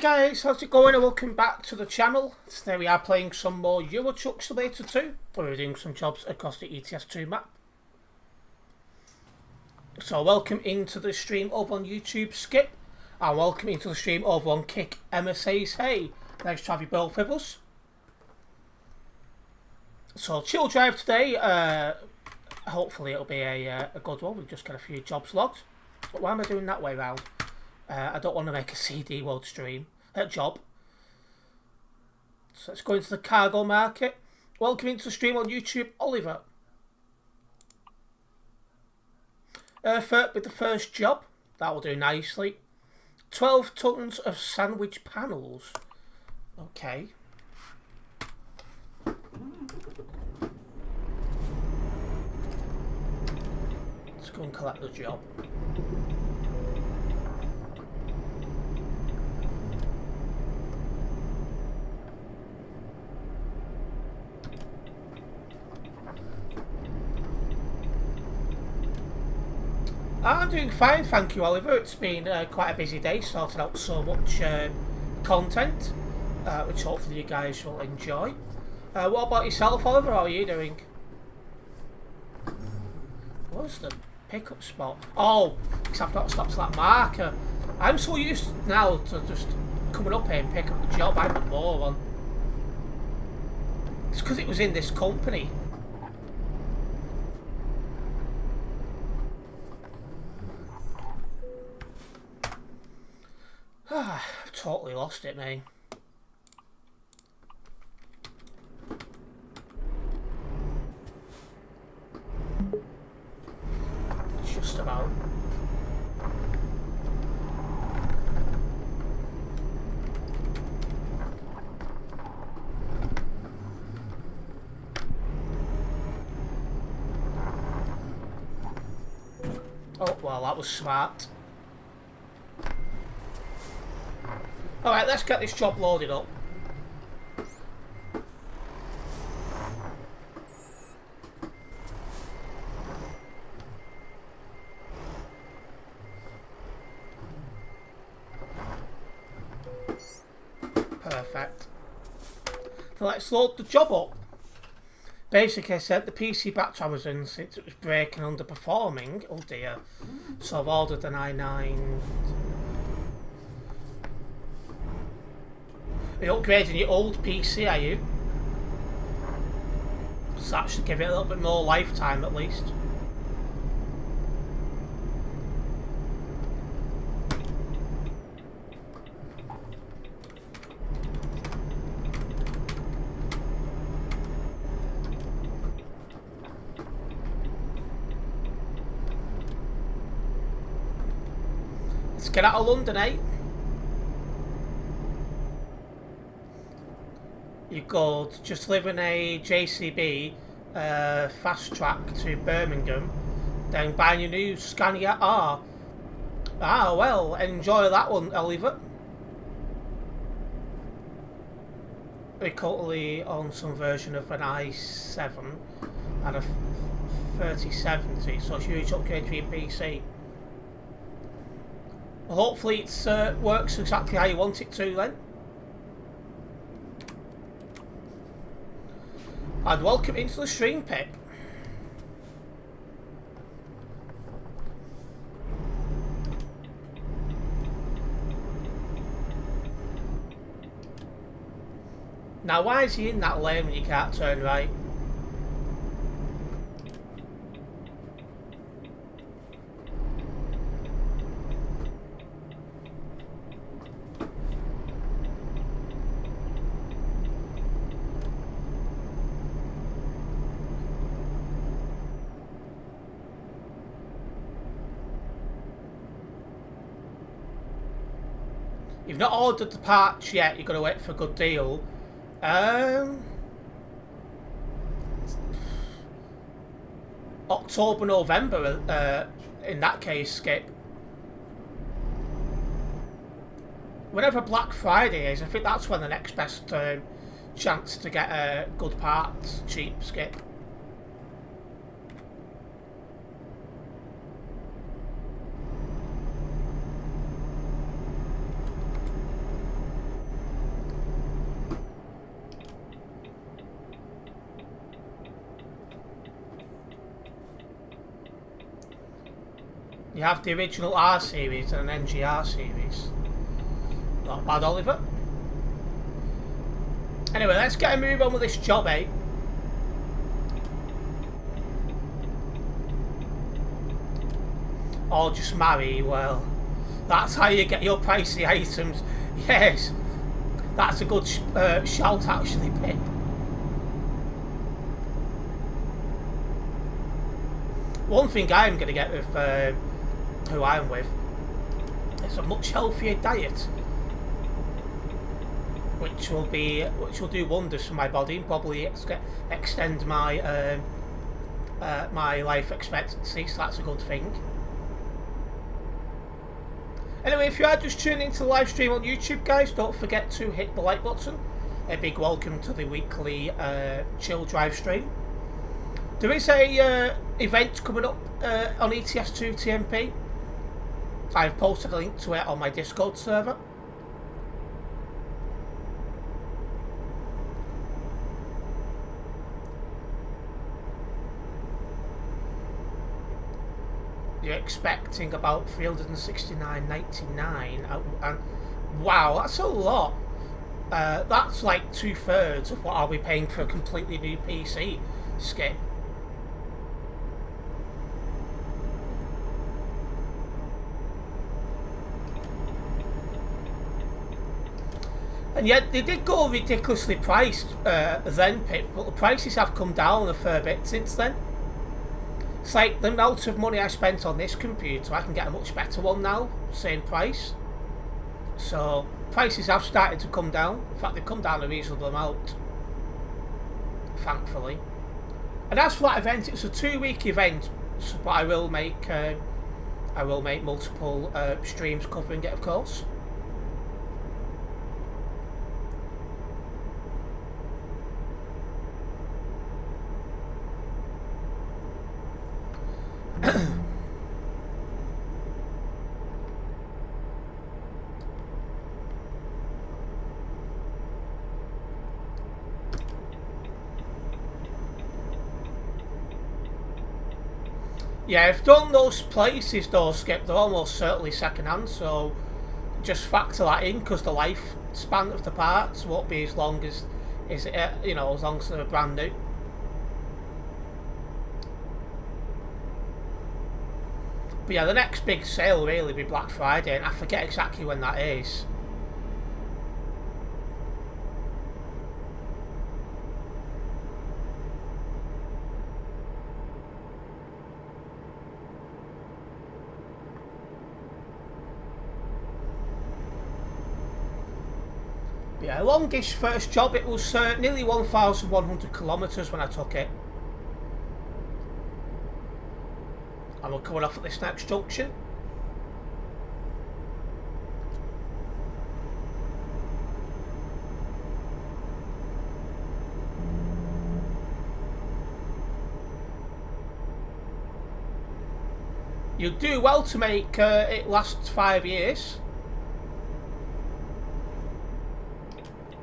Guys, how's it going and welcome back to the channel. Today we are playing some more Euro Truck Simulator 2. We're doing some jobs across the ETS2 map. So welcome into the stream over on YouTube, Skip. And welcome into the stream over on Kick. Emma says hey. Nice to have you both with us. So chill drive today. Hopefully it'll be a good one. We've just got a few jobs logged. But why am I doing that way round? I don't want to make a CD world stream job. So let's go into the cargo market. Welcome into the stream on YouTube, Oliver. Earth with the first job. That will do nicely. 12 tons of sandwich panels. Okay. Let's go and collect the job. I'm doing fine, thank you, Oliver. It's been quite a busy day, sorting out so much content, which hopefully you guys will enjoy. What about yourself, Oliver? How are you doing? What's the pickup spot? Oh, because I've not stopped that marker. I'm so used now to just coming up here and picking up the job. I'm a moron. It's because it was in this company. I've totally lost it, mate. Just about. Oh, well, that was smart. Alright, let's get this job loaded up. Perfect. So let's load the job up. Basically, I said the PC battery I was in, since it was breaking and underperforming. Oh dear. So I've ordered an i9. You're upgrading your old PC, are you? So that should give it a little bit more lifetime at least. Let's get out of London, eh? You could just live in a JCB fast track to Birmingham, then buy your new Scania R. Ah, well, enjoy that one, Oliver. We're currently on some version of an i7 and a 3070, so it's a huge upgrade for your PC. Well, hopefully it works exactly how you want it to then. And welcome into the stream, Pip. Now, why is he in that lane when you can't turn right? You've not ordered the parts yet, you've got to wait for a good deal. October, November, in that case, Skip. Whenever Black Friday is, I think that's when the next best chance to get good parts cheap, Skip. You have the original R series and an NGR series. Not bad, Oliver. Anyway, let's get a move on with this job, eh? Or just marry, well, that's how you get your pricey items. Yes, that's a good shout, actually, Pip. One thing I'm going to get with who I'm with is a much healthier diet, which will do wonders for my body and probably extend my my life expectancy. So that's a good thing. Anyway, if you are just tuning into the live stream on YouTube, guys, don't forget to hit the like button. A big welcome to the weekly chill drive stream. There is a event coming up on ETS2 TMP. I've posted a link to it on my Discord server. You're expecting about $369.99, and wow, that's a lot. That's like 2/3 of what I'll be paying for a completely new PC, Skip. And yet they did go ridiculously priced then, Pip, but the prices have come down a fair bit since then. It's like the amount of money I spent on this computer, I can get a much better one now, same price. So prices have started to come down. In fact, they've come down a reasonable amount, thankfully. And as for that event, it's a 2-week event, but I will make multiple streams covering it, of course. Yeah, I've done those places though, Skip. They're almost certainly second hand, so just factor that in, because the lifespan of the parts won't be as long as as long as they're brand new. But yeah, the next big sale will really be Black Friday, and I forget exactly when that is. Yeah, longish first job. It was nearly 1,100 kilometres when I took it. And we're coming off at this next junction. You do well to make it last 5 years.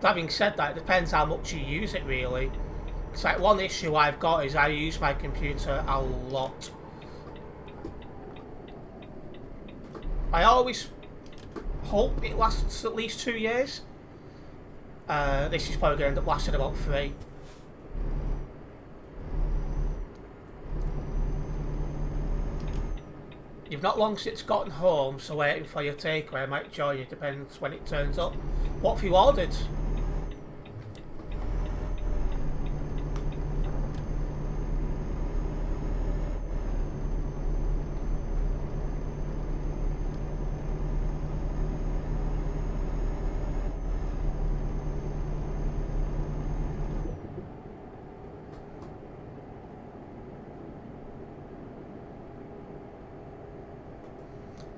Having said that, it depends how much you use it, really. It's like one issue I've got is I use my computer a lot. I always hope it lasts at least 2 years. This is probably going to end up lasting about 3. You've not long since gotten home, so waiting for your takeaway. I might join you, depends when it turns up. What have you ordered?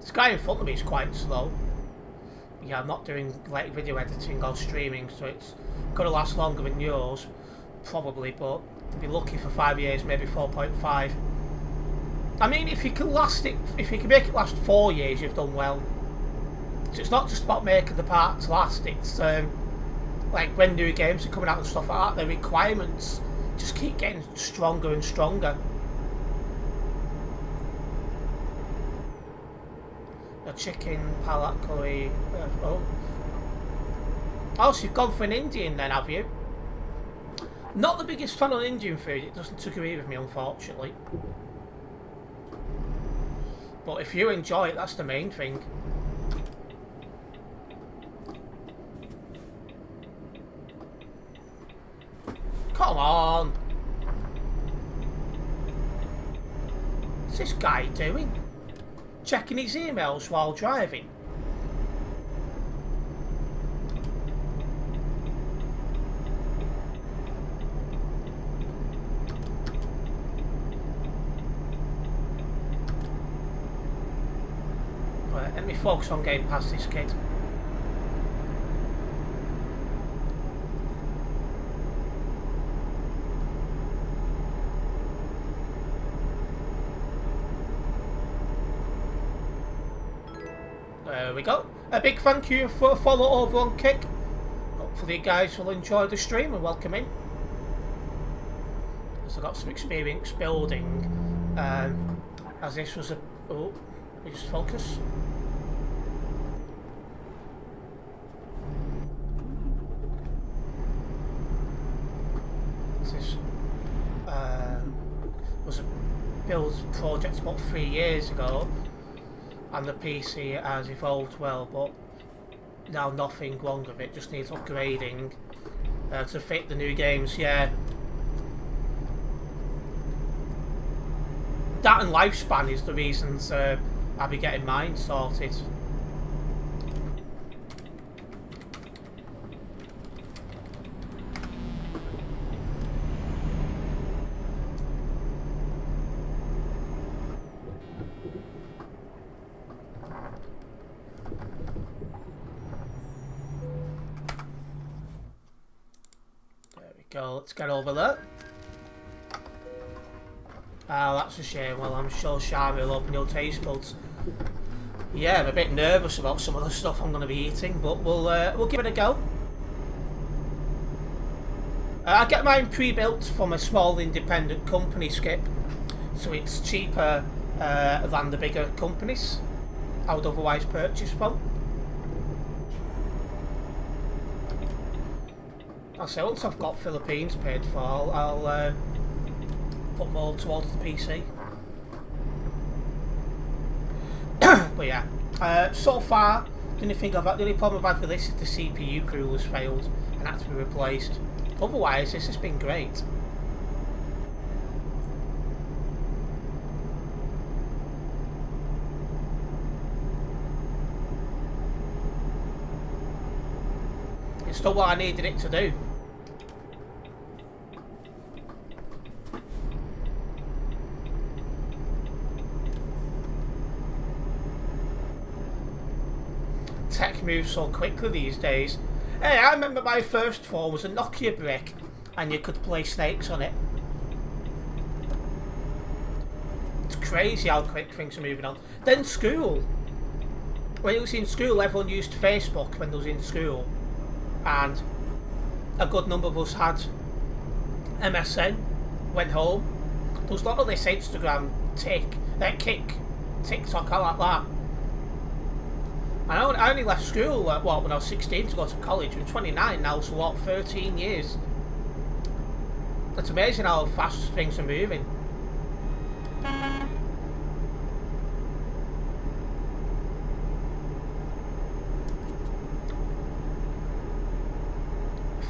This guy in front of me is quite slow. Yeah, I'm not doing like video editing or streaming, so it's gonna last longer than yours, probably, but I'd be lucky for 5 years, maybe 4.5. I mean, if you can make it last 4 years, you've done well. So it's not just about making the parts last, it's like when new games are coming out and stuff like that, the requirements just keep getting stronger and stronger. chicken, palak curry. Oh. Oh, so you've gone for an Indian then, have you? Not the biggest fan of Indian food. It doesn't agree with me, unfortunately. But if you enjoy it, that's the main thing. Come on! What's this guy doing? Checking his emails while driving? Right, let me focus on getting past this kid. There we go. A big thank you for a follow over on Kick. Hopefully you guys will enjoy the stream and welcome in. Because I've got some experience building. As this was a... Oh, let me just focus. This was a build project about 3 years ago. And the PC has evolved well, but now nothing wrong with it, just needs upgrading to fit the new games, yeah. That and lifespan is the reasons I'll be getting mine sorted. Go, let's get over there. Oh, that's a shame. Well, I'm sure Shari will open your taste buds. Yeah, I'm a bit nervous about some of the stuff I'm going to be eating, but we'll give it a go. I get mine pre-built from a small independent company, Skip, so it's cheaper than the bigger companies I would otherwise purchase from. I'll say once I've got Philippines paid for, I'll put more towards the PC. But yeah, so far the only problem I've had with this is the CPU cooler's failed and had to be replaced. Otherwise, this has been great. It's still what I needed it to do. Tech moves so quickly these days. Hey, I remember my first phone was a Nokia brick and you could play Snakes on it. It's crazy how quick things are moving on. Then school. When I was in school, everyone used Facebook when they was in school. And a good number of us had MSN, went home. There was none of this Instagram, Kick, TikTok, all like that. And I only left school when I was 16 to go to college. I'm 29 now, so what, 13 years? It's amazing how fast things are moving.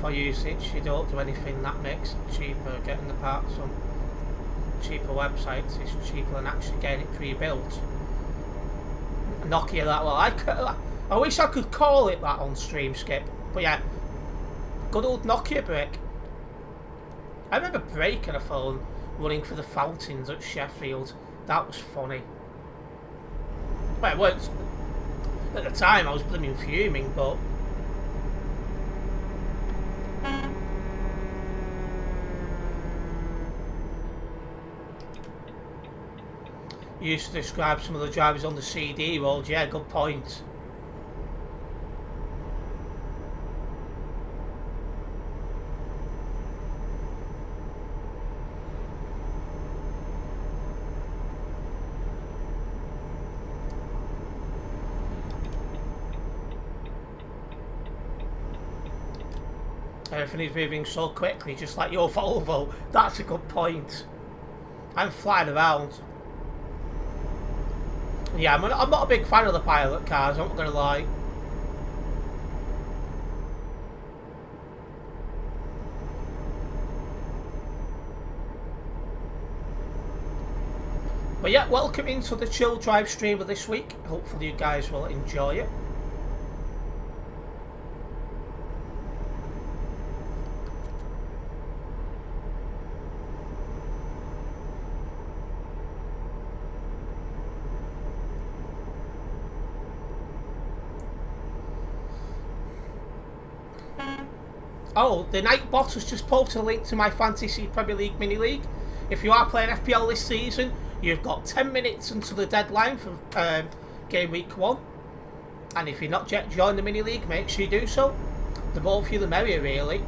For usage, you don't do anything that makes it cheaper. Getting the parts on cheaper websites is cheaper than actually getting it pre-built. Nokia that well. I wish I could call it that on stream, Skip. But yeah, good old Nokia brick. I remember breaking a phone running for the fountains at Sheffield. That was funny. Well, it weren't at the time. I was blooming fuming, but. Used to describe some of the drivers on the CD road. Yeah, good point. Everything is moving so quickly, just like your Volvo. That's a good point. I'm flying around. Yeah, I'm not a big fan of the pilot cars, I'm not going to lie. But yeah, welcome into the Chill Drive stream of this week. Hopefully you guys will enjoy it. Oh, the Night Bot has just posted a link to my Fantasy Premier League Mini League. If you are playing FPL this season, you've got 10 minutes until the deadline for game week 1. And if you're not yet joined the Mini League, make sure you do so. The more of you, the merrier, really.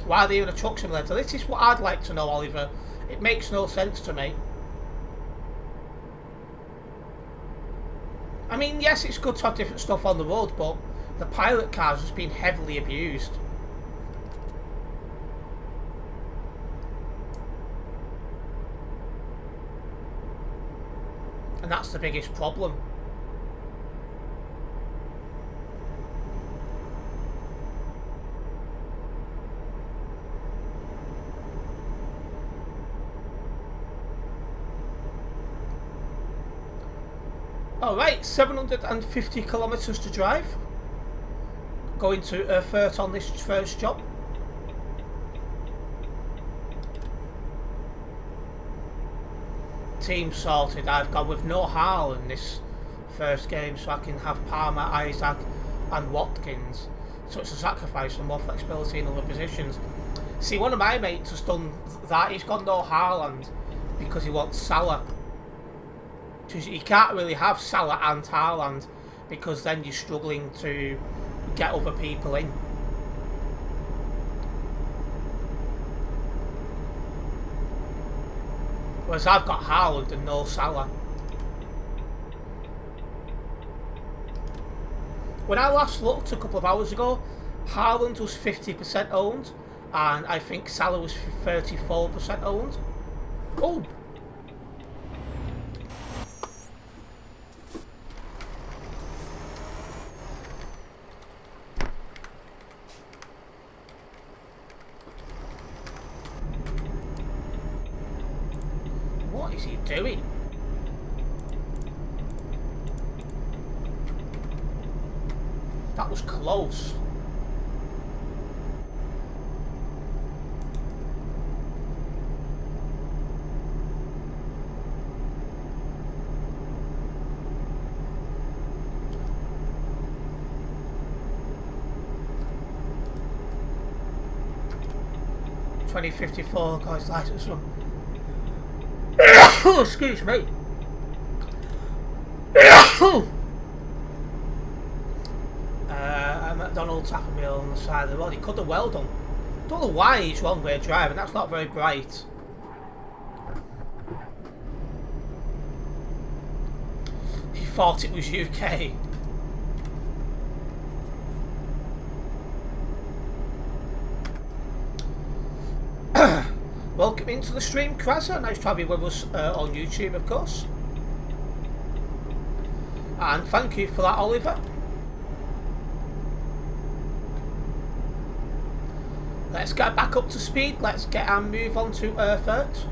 Why are they even a truck simulator? This is what I'd like to know, Oliver. It makes no sense to me. I mean, yes, it's good to have different stuff on the road, but the pilot cars has been heavily abused. And that's the biggest problem. Alright, 750 kilometres to drive. Going to Erfurt on this first job. Team sorted. I've gone with no Harl in this first game, so I can have Palmer, Isaac and Watkins. So it's a sacrifice for more flexibility in other positions. See, one of my mates has done that. He's gone no Haaland because he wants Salah. You can't really have Salah and Haaland because then you're struggling to get other people in. Whereas I've got Haaland and no Salah. When I last looked a couple of hours ago, Haaland was 50% owned and I think Salah was 34% owned. Oh! What is he doing? That was close. $20.54 guys license from. Oh, excuse me. A McDonald's Happy Meal on the side of the road. He could have well done. Don't know why he's one way driving. That's not very bright. He thought it was UK. Welcome into the stream, Krasa. Nice to have you with us on YouTube, of course. And thank you for that, Oliver. Let's get back up to speed. Let's get our move on to Erfurt.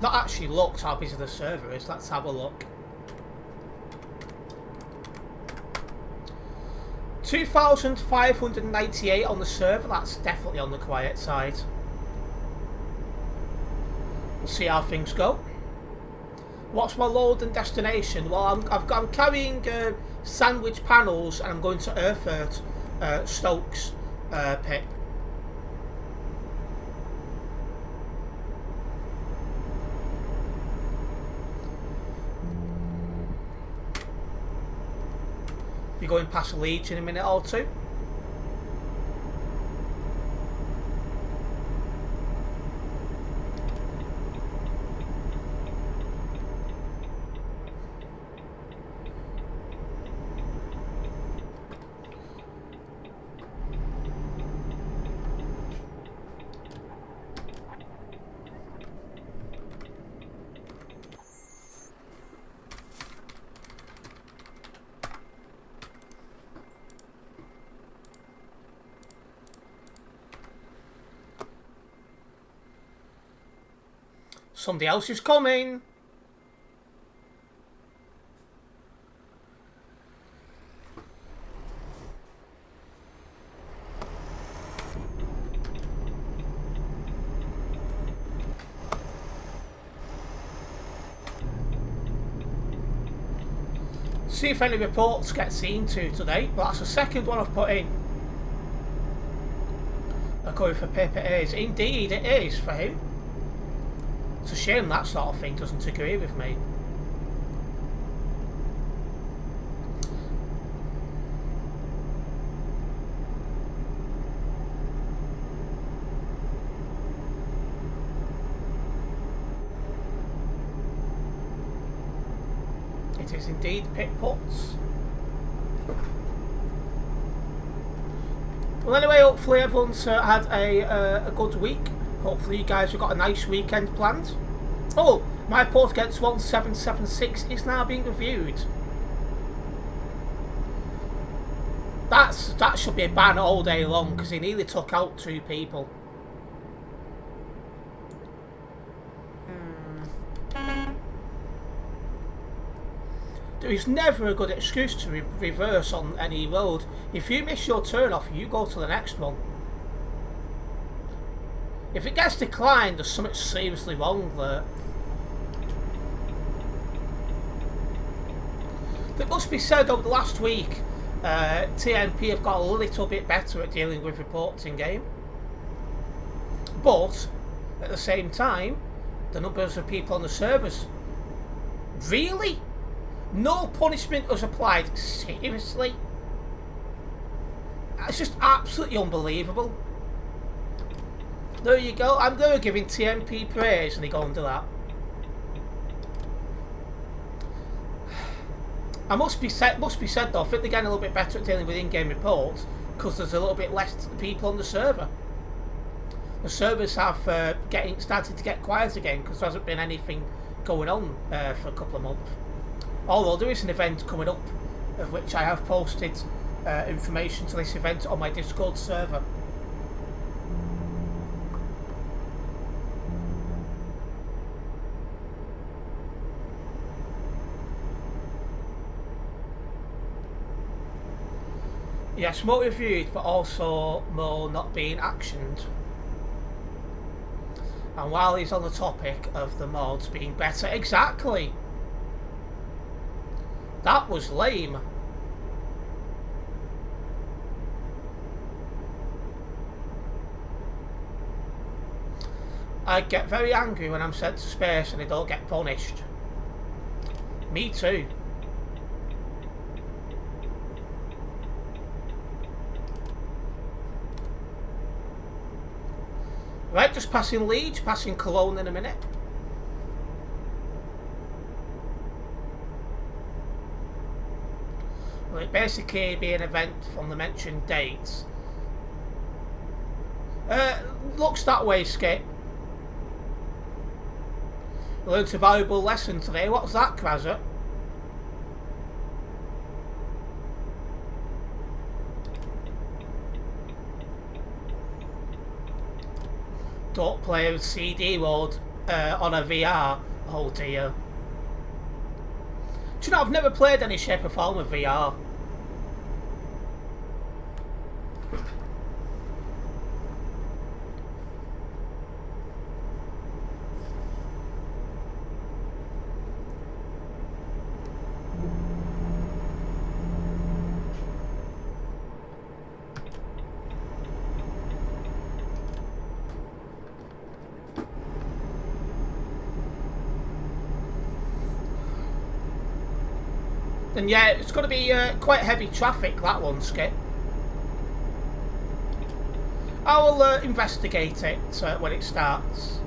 Not actually looked how busy the server is. Let's have a look. 2,598 on the server. That's definitely on the quiet side. We'll see how things go. What's my load and destination? Well, I'm carrying sandwich panels, and I'm going to Erfurt, Stokes, Pip. Be going past Leeds in a minute or two. Somebody else is coming. See if any reports get seen to today, but that's the second one I've put in. According for Pip, it is. Indeed, it is for him. It's a shame that sort of thing doesn't agree with me. It is indeed Pip Puts. Well, anyway, hopefully everyone's had a good week. Hopefully you guys have got a nice weekend planned. Oh, my port against 1776 is now being reviewed. That should be a ban all day long because he nearly took out 2 people. There is never a good excuse to reverse on any road. If you miss your turn off, you go to the next one. If it gets declined, there's something seriously wrong there. It must be said over the last week, TNP have got a little bit better at dealing with reports in game. But, at the same time, the numbers of people on the servers. Really? No punishment was applied? Seriously? It's just absolutely unbelievable. There you go. I'm going to give him TNP praise and he go and do that. I must be said though, I think they're getting a little bit better at dealing with in-game reports because there's a little bit less people on the server. The servers have started to get quiet again because there hasn't been anything going on for a couple of months. Although there is an event coming up, of which I have posted information to this event on my Discord server. Yes, more reviewed, but also more not being actioned. And while he's on the topic of the mods being better, exactly. That was lame. I get very angry when I'm sent to space and I don't get punished. Me too. Right, just passing Leeds, passing Cologne in a minute. Well, it basically be an event from the mentioned dates. Looks that way, Skip. Learned a valuable lesson today. What's that, Krazza? Don't play with CD mode on a VR. Oh dear. Do you know, I've never played any shape or form of VR. And yeah, it's going to be quite heavy traffic, that one, Skip. I will investigate it when it starts.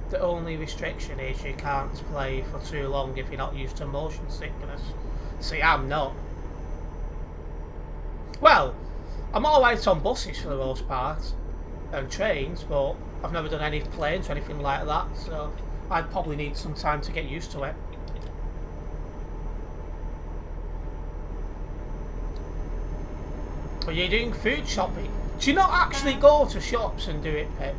The only restriction is you can't play for too long if you're not used to motion sickness. See, I'm not. Well, I'm alright on buses for the most part, and trains, but I've never done any planes or anything like that, so I'd probably need some time to get used to it. Are you doing food shopping? Do you not actually go to shops and do it, Pip?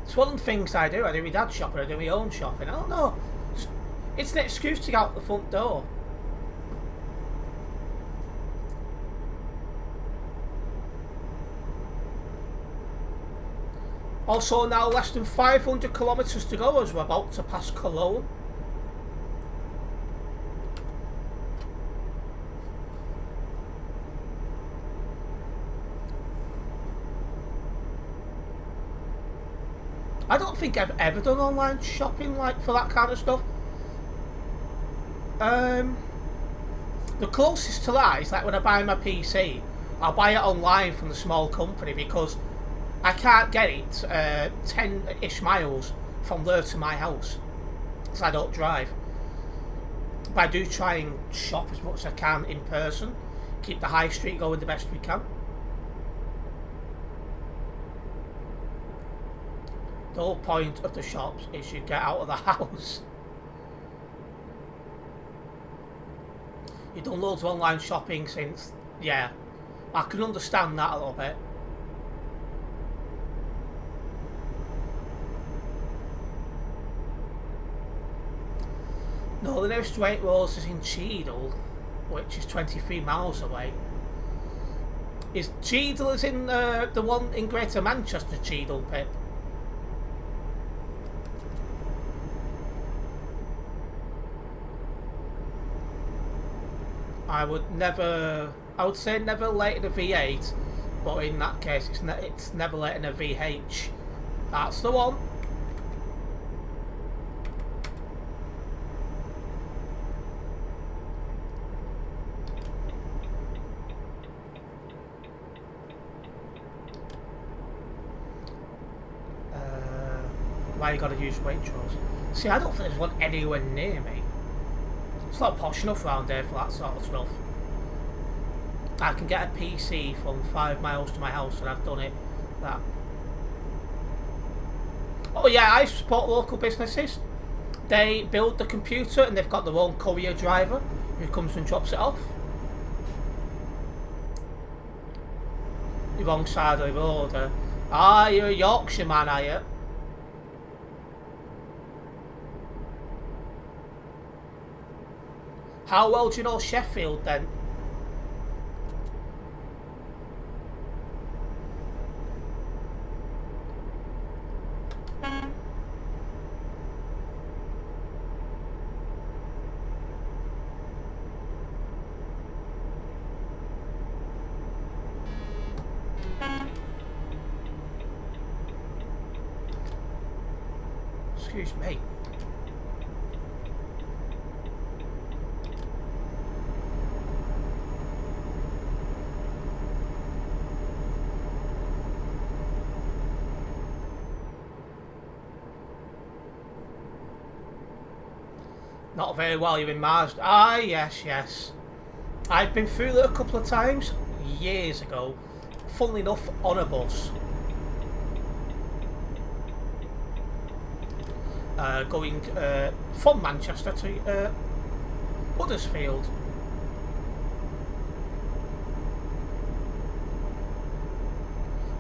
It's one of the things I do. I do my dad's shopping, I do my own shopping. I don't know. It's an excuse to get out the front door. Also now less than 500 kilometres to go as we're about to pass Cologne. I don't think I've ever done online shopping like for that kind of stuff. The closest to that is like when I buy my PC, I'll buy it online from the small company because I can't get it 10-ish miles from there to my house because I don't drive. But I do try and shop as much as I can in person, keep the high street going the best we can. The whole point of the shops is you get out of the house. You've done loads of online shopping since, yeah, I can understand that a little bit. No, the nearest Waitrose is in Cheadle, which is 23 miles away. Is Cheadle is in the one in Greater Manchester, Cheadle, Pip? I would say never later than a V8, but in that case it's never later than a VH. That's the one. Why you gotta use Waitrose? See, I don't think there's one anywhere near me. It's not posh enough around here for that sort of stuff. I can get a PC from 5 miles to my house and I've done it. That. Oh yeah, I support local businesses. They build the computer and they've got their own courier driver who comes and drops it off. The wrong side of the road. You're a Yorkshire man, are you? How well do you know Sheffield then? Excuse me. Not very well, you're in Marsden. Ah, yes, yes. I've been through there a couple of times, years ago. Funnily enough, on a bus. Going from Manchester to Huddersfield.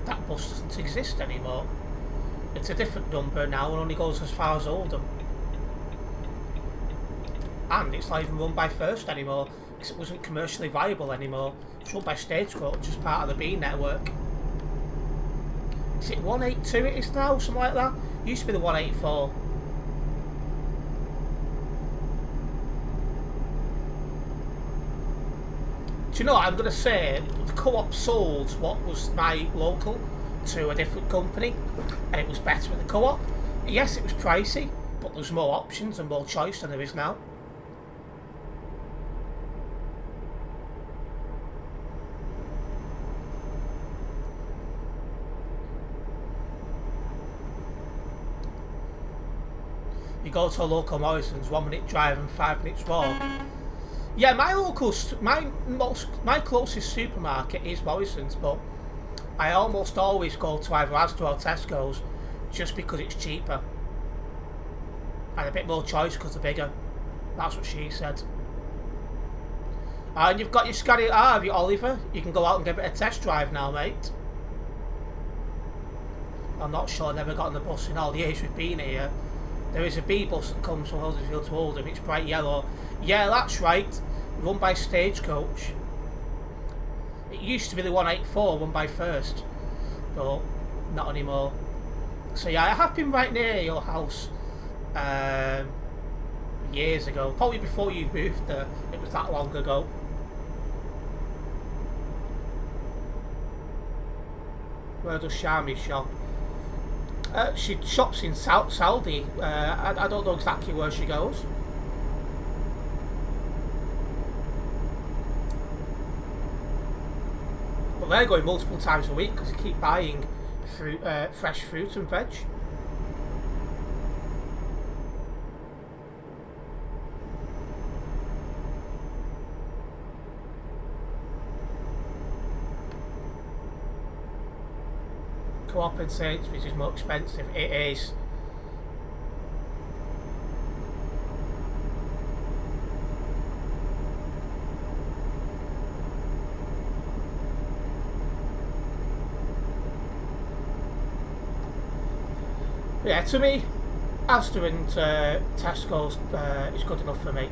That bus doesn't exist anymore. It's a different number now and only goes as far as Oldham. And it's not even run by First anymore because it wasn't commercially viable anymore. It's run by Stagecoach, just part of the B network. Is it 182 it is now? Something like that? It used to be the 184. Do you know, I'm going to say the Co-op sold what was my local to a different company, and it was better at the co-op. Yes, it was pricey, but there's more options and more choice than there is now. You go to a local Morrison's, 1 minute drive and 5 minutes walk. Yeah, my closest supermarket is Morrison's, but I almost always go to either Asda or Tesco's just because it's cheaper and a bit more choice because they're bigger. That's what she said. And you've got your Scania R, have you, Oliver? You can go out and give it a test drive now, mate. I'm not sure, I've never got on the bus in all the years we've been here. There is a B bus that comes from Huddersfield to Oldham. It's bright yellow. Yeah, that's right. Run by Stagecoach. It used to be the 184, run by First, but not anymore. So yeah, I have been right near your house years ago. Probably before you moved there. It was that long ago. Where does Shami shop? She shops in Saudi. I don't know exactly where she goes. But they're going multiple times a week because they keep buying fruit, fresh fruit and veg. Co-op in Sainsbury's is more expensive. It is. Yeah, to me, Asda and Tesco's is good enough for me.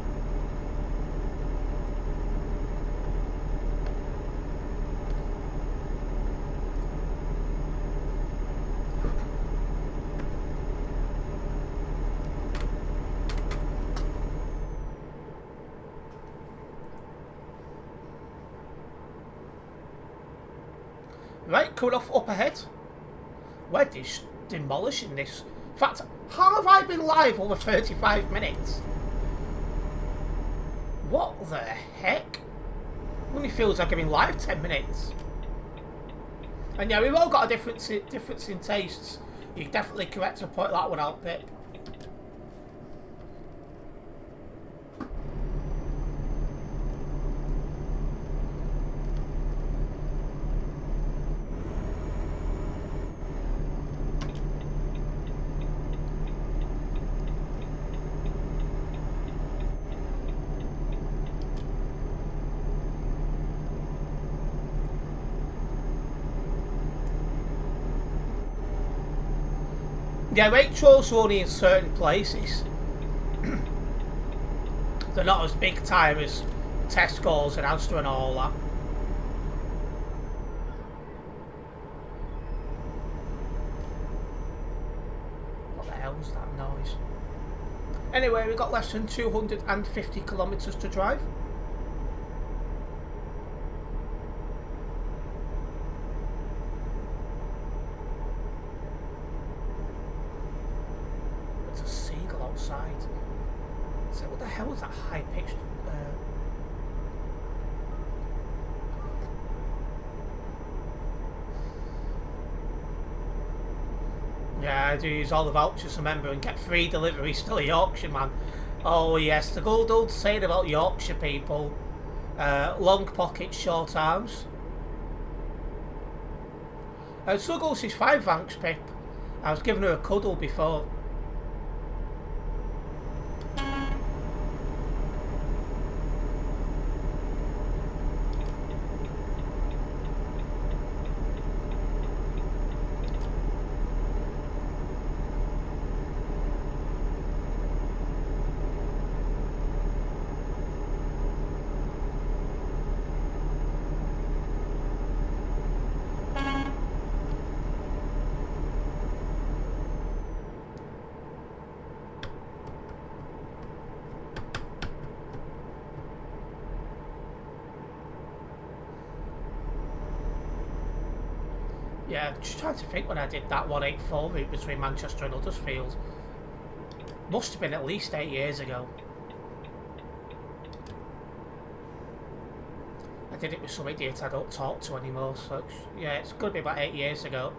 Right, coming off up ahead. We're demolishing this. In fact, how have I been live over 35 minutes? What the heck? Only feels like I've been live 10 minutes. And yeah, we've all got a difference in tastes. You're definitely correct to point that one out, Pip. Yeah, Rachel's only in certain places. They're not as big time as Tesco's and Asda and all that. What the hell was that noise? Anyway, we've got less than 250 kilometres to drive. Outside. So what the hell was that high-pitched? Yeah, I do use all the vouchers, remember, and get free delivery still at Yorkshire, man. Oh yes, the good old saying about Yorkshire people. Long pockets, short arms. Suggles is 5 thanks, Pip. I was giving her a cuddle before. Yeah, I'm just trying to think when I did that 184 route between Manchester and Huddersfield. Must have been at least 8 years ago. I did it with some idiot I don't talk to anymore, so yeah, it's going to be about 8 years ago.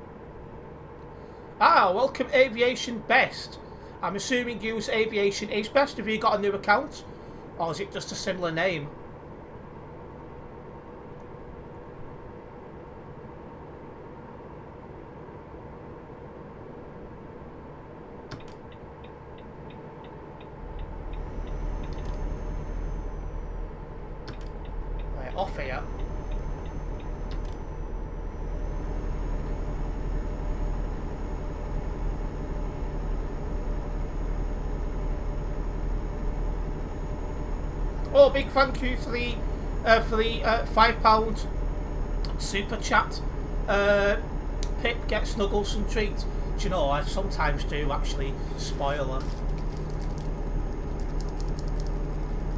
Ah, welcome Aviation Best. I'm assuming you use Aviation is Best. Have you got a new account? Or is it just a similar name? Right, off here. Oh, big thank you for the £5 super chat. Pip, get Snuggles some treats. Do you know, I sometimes do actually spoil them.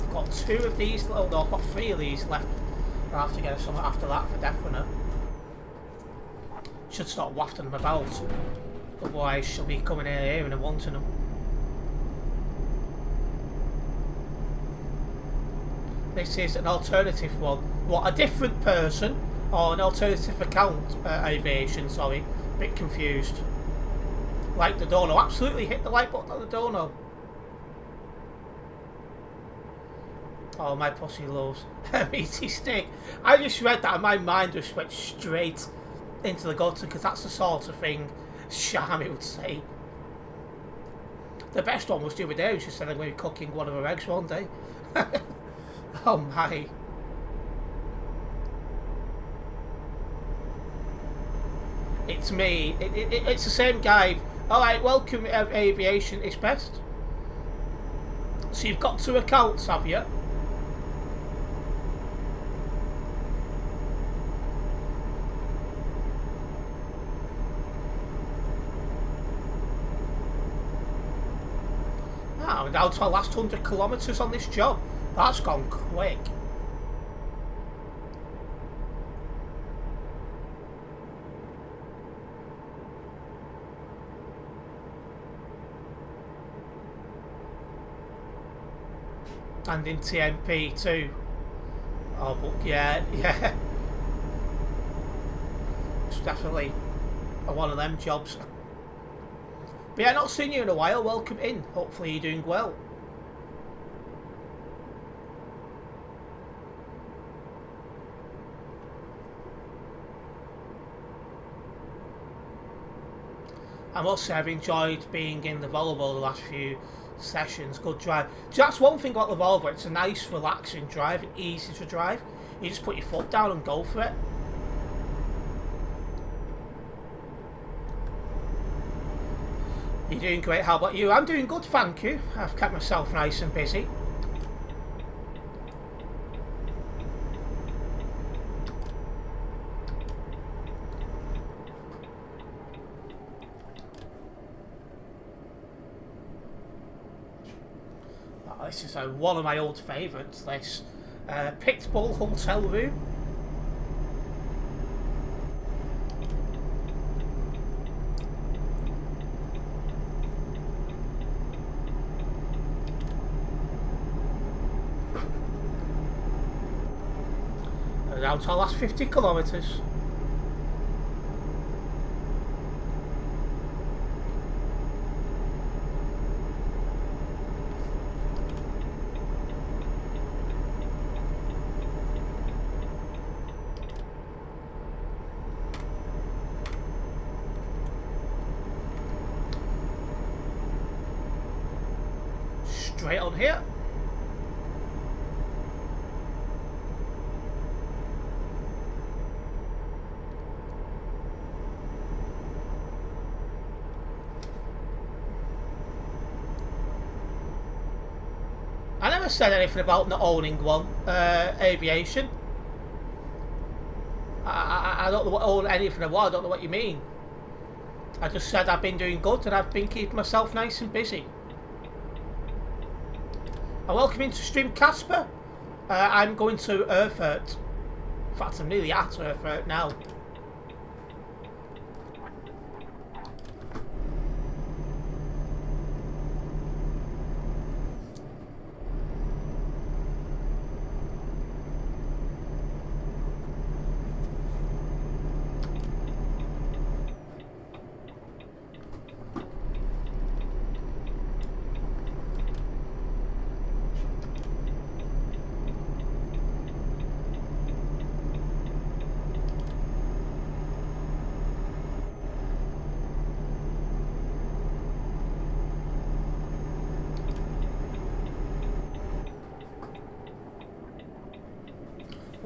I've got 2 of these, no, I've got 3 of these left. I'll have to get some after that for definite. Should start wafting them about, otherwise she'll be coming in here and wanting them. This is an alternative one. What, a different person or an alternative account? Aviation, sorry. Bit confused. Like the dono. Absolutely hit the like button on the dono. Oh, my pussy loves meaty steak. I just read that and my mind just went straight into the gutter because that's the sort of thing Shami would say. The best one was the other day. She said I'm going to be cooking one of her eggs one day. Oh my. It's me. It's the same guy. Alright, welcome Aviation is Best. So you've got 2 accounts, have you? Ah, we're down to our last 100 kilometres on this job. That's gone quick. And in TMP too. Oh, but yeah. It's definitely one of them jobs. But yeah, not seen you in a while. Welcome in. Hopefully you're doing well. I must say I've enjoyed being in the Volvo the last few sessions. Good drive. So that's one thing about the Volvo, it's a nice relaxing drive, easy to drive. You just put your foot down and go for it. You're doing great, how about you? I'm doing good, thank you. I've kept myself nice and busy. This is one of my old favourites, this Pitbull Hotel Room. Down to our last 50 kilometres. Straight on here. I never said anything about not owning one. Aviation. I don't know what own anything of what. I don't know what you mean. I just said I've been doing good and I've been keeping myself nice and busy. I welcome into stream Casper. I'm going to Erfurt. In fact, I'm nearly at Erfurt now.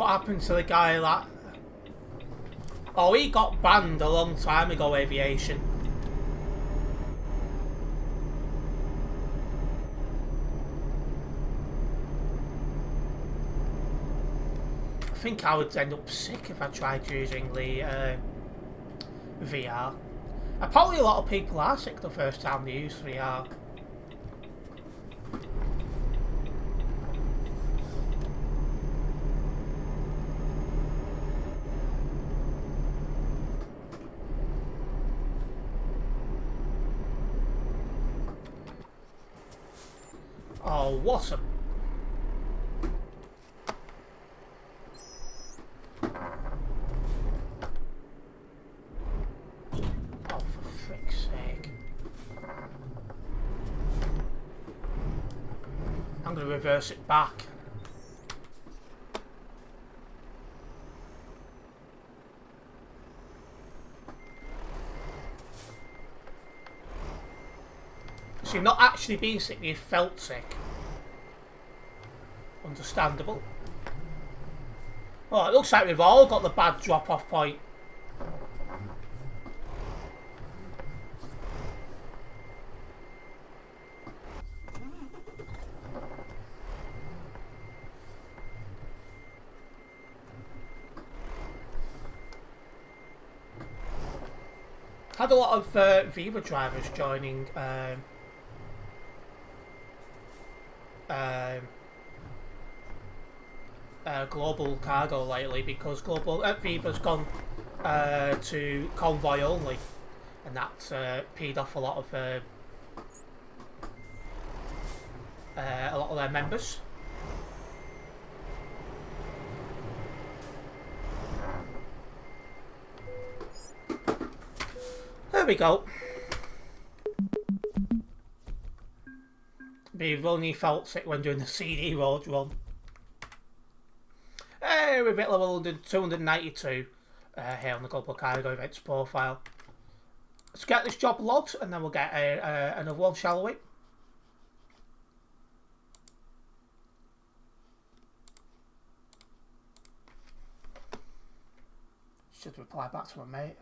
What happened to the guy that... Oh, he got banned a long time ago, aviation. I think I would end up sick if I tried using the VR. Apparently a lot of people are sick the first time they use VR. Oh, what a... Oh, for frick's sake. I'm going to reverse it back. So you've not actually been sick, you've felt sick. Understandable. Well, it looks like we've all got the bad drop-off point. Had a lot of Viva drivers joining Global Cargo lately, because Global Viva's gone to convoy only, and that's peed off a lot of their members. There we go. We've only felt sick when doing the CD road run. We're a bit level 292 here on the Global Cargo Events profile. Let's get this job logged and then we'll get another one, shall we? Should reply back to my mate.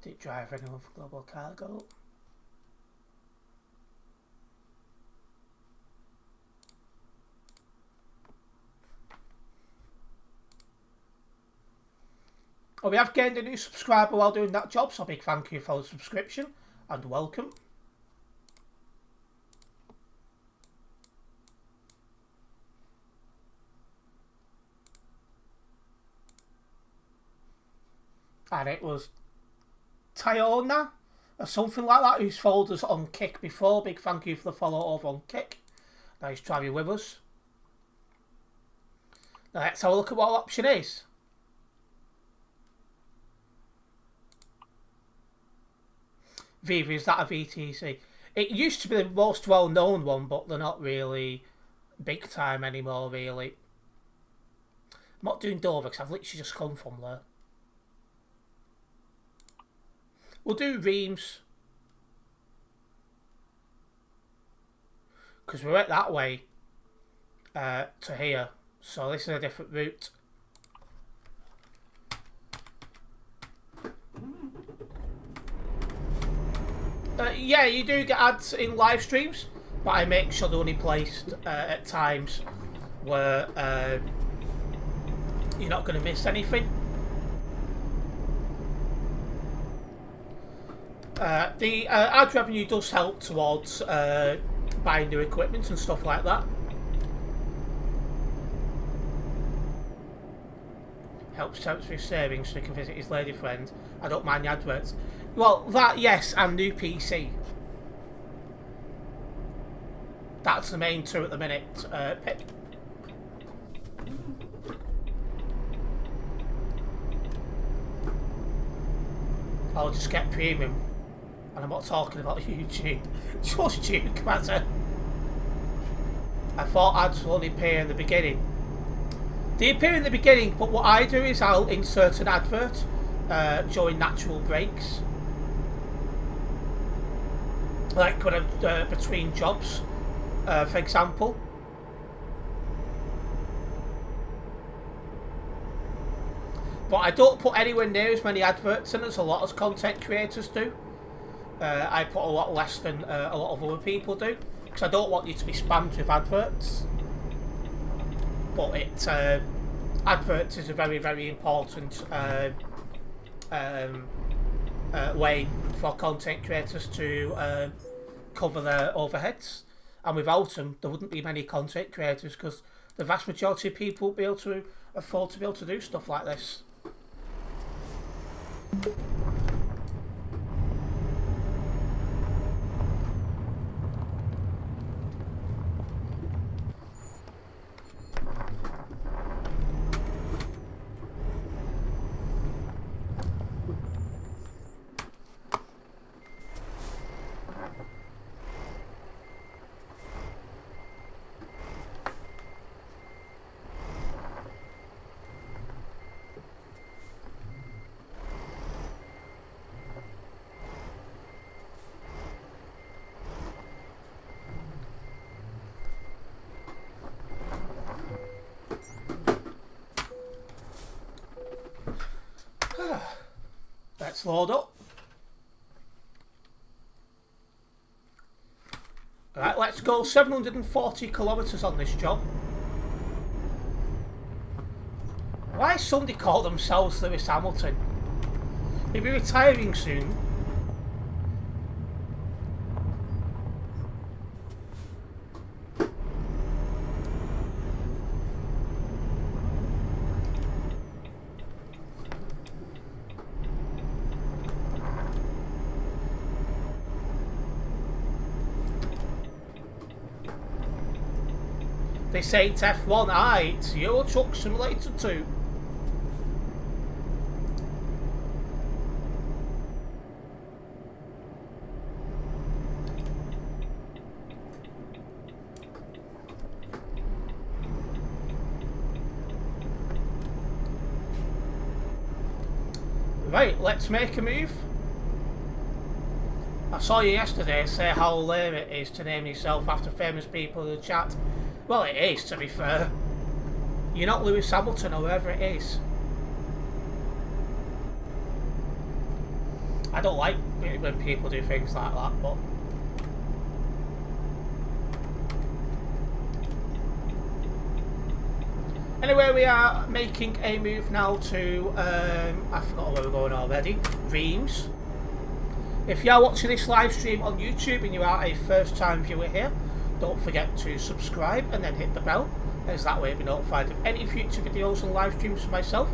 Did drive anyone for Global Cargo? Oh, we have gained a new subscriber while doing that job, so a big thank you for the subscription and welcome. And it was Tyona or something like that, who's followed us on Kick before. Big thank you for the follow over on Kick. Nice to have you with us. Now let's have a look at what option is. Viva, is that a VTC? It used to be the most well-known one, but they're not really big time anymore, really. I'm not doing Dover because I've literally just come from there. We'll do Reims, because we went that way to here, so this is a different route. Yeah, you do get ads in live streams, but I make sure they're only placed at times where you're not going to miss anything. The ad revenue does help towards buying new equipment and stuff like that. Helps Terence with savings so he can visit his lady friend. I don't mind the adverts. Well, that, yes, and new PC. That's the main two at the minute, Pip. I'll just get premium. And I'm not talking about YouTube. Just Duke Matter. I thought ads would only pay in the beginning. They appear in the beginning, but what I do is I'll insert an advert during natural breaks. Like when I'm between jobs, for example. But I don't put anywhere near as many adverts in as a lot of content creators do. I put a lot less than a lot of other people do, because I don't want you to be spammed with adverts. But adverts is a very, very important way for content creators to cover their overheads, and without them there wouldn't be many content creators, because the vast majority of people would be able to afford to be able to do stuff like this. Let's load up. Right, let's go 740 kilometres on this job. Why somebody call themselves Lewis Hamilton? He'll be retiring soon. They say it's F1, aye, it's Euro Truck Simulator 2. Right, let's make a move. I saw you yesterday say how lame it is to name yourself after famous people in the chat. Well, it is, to be fair. You're not Lewis Hamilton or whoever it is. I don't like when people do things like that, but... Anyway, we are making a move now to, I forgot where we're going already, Reims. If you are watching this live stream on YouTube and you are a first time viewer here, don't forget to subscribe and then hit the bell, as that way you'll be notified of any future videos and live streams from myself.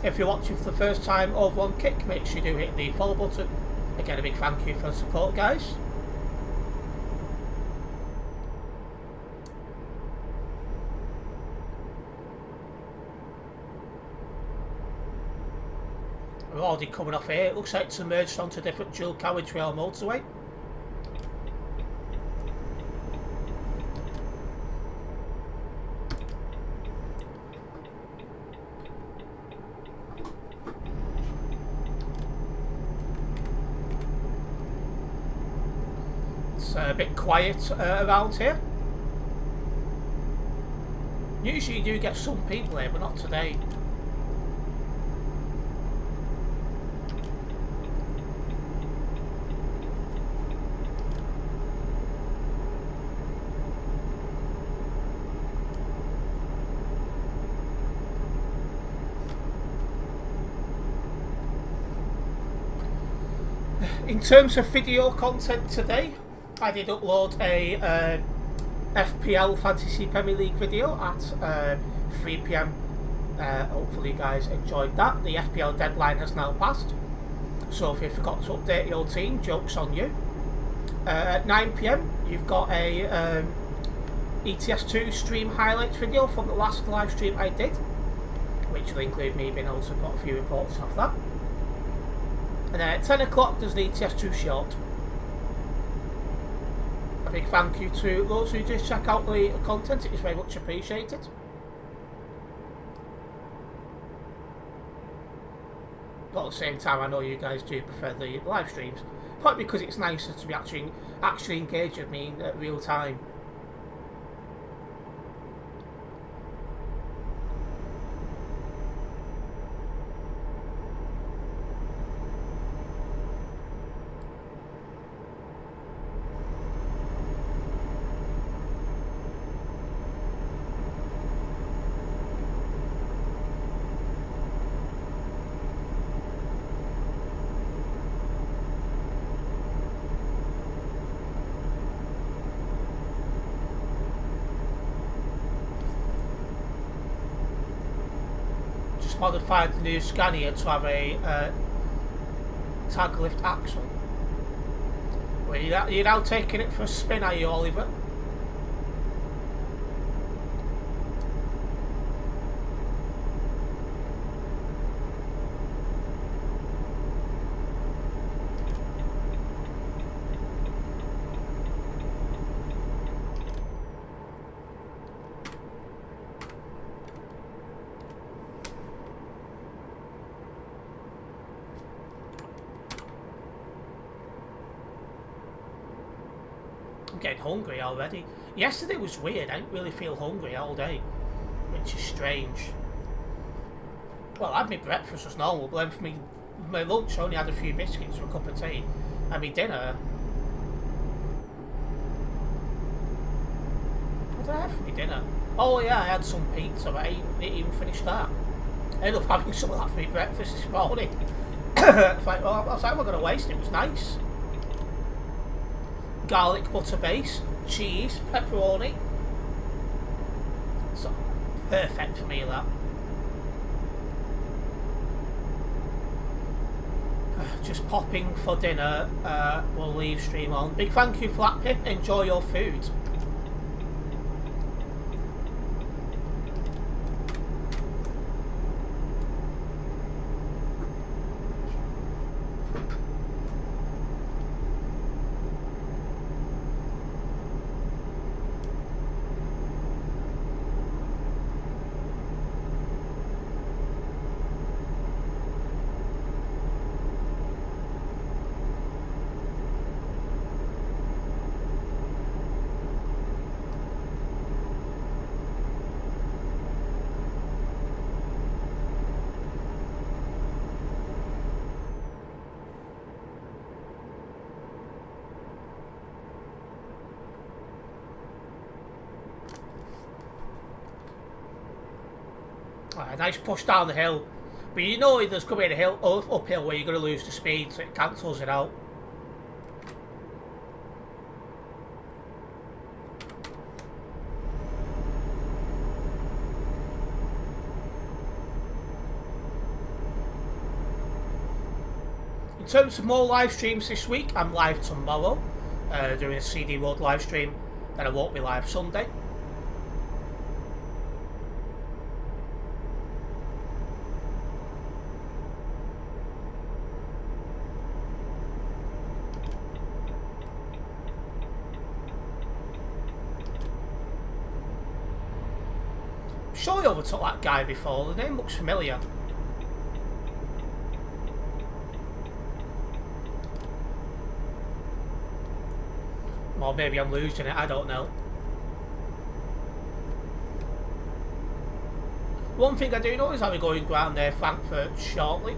If you're watching for the first time over on Kick, make sure you do hit the follow button. Again, a big thank you for the support, guys. We're already coming off here. It looks like it's emerged onto a different dual carriage rail motorway. A bit quiet around here. Usually you do get some people here, but not today. In terms of video content today, I did upload a FPL Fantasy Premier League video at 3 PM. Hopefully you guys enjoyed that. The FPL deadline has now passed, so if you forgot to update your team, joke's on you. At 9 PM you've got a ETS2 stream highlights video from the last live stream I did, which will include me being able to put a few reports off that. And then at 10 o'clock there's the ETS2 short. A big thank you to those who just check out the content, it is very much appreciated. at the same time, I know you guys do prefer the live streams. Probably because it's nicer to be actually engaged with me in real time. Modified the new Scania to have a tag lift axle. Well, you're now taking it for a spin, are you, Oliver? Getting hungry already. Yesterday was weird. I didn't really feel hungry all day, which is strange. Well, I had my breakfast as normal, but then for me, my lunch I only had a few biscuits and a cup of tea, and my dinner. What did I have for my dinner? Oh yeah, I had some pizza, but I didn't even finish that. I ended up having some of that for my breakfast this morning. It's like, well, I was like, I'm not going to waste it. It was nice. Garlic butter base, cheese, pepperoni. So perfect for me, that. Just popping for dinner. We'll leave stream on. Big thank you for that, Pip. Enjoy your food. A nice push down the hill, but you know there's going to be a hill uphill where you're going to lose the speed, so it cancels it out. In terms of more live streams this week, I'm live tomorrow, doing a CD Road live stream. Then I won't be live Sunday. Sure, I overtook that guy before. The name looks familiar. Or maybe I'm losing it, I don't know. One thing I do know is I'll be going around there Frankfurt shortly.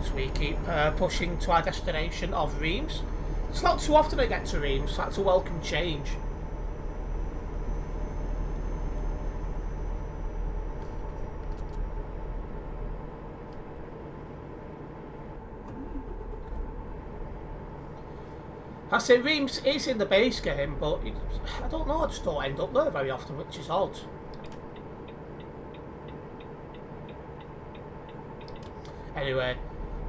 So we keep pushing to our destination of Reims. It's not too often I get to Reims, so that's a welcome change. I say Reims is in the base game, but I don't know, I just don't end up there very often, which is odd. Anyway,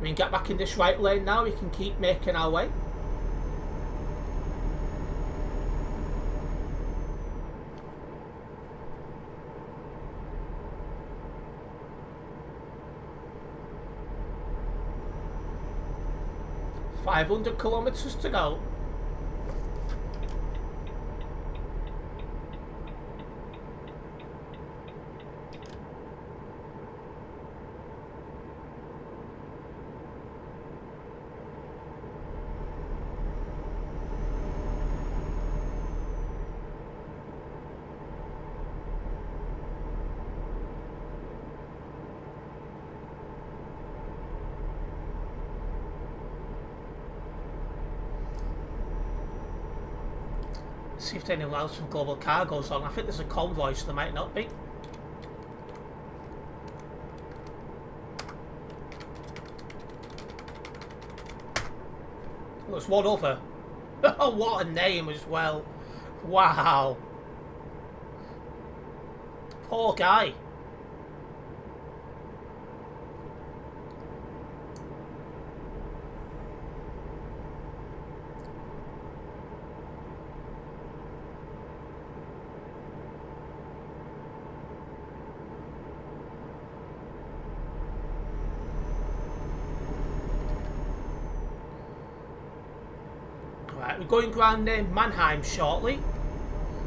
we can get back in this right lane now, we can keep making our way. .500 kilometres to go. See if anyone else from Global Cargo's on. I think there's a convoy, so there might not be. There's one other. Oh, what a name as well. Wow. Poor guy. Right, we're going around Mannheim shortly.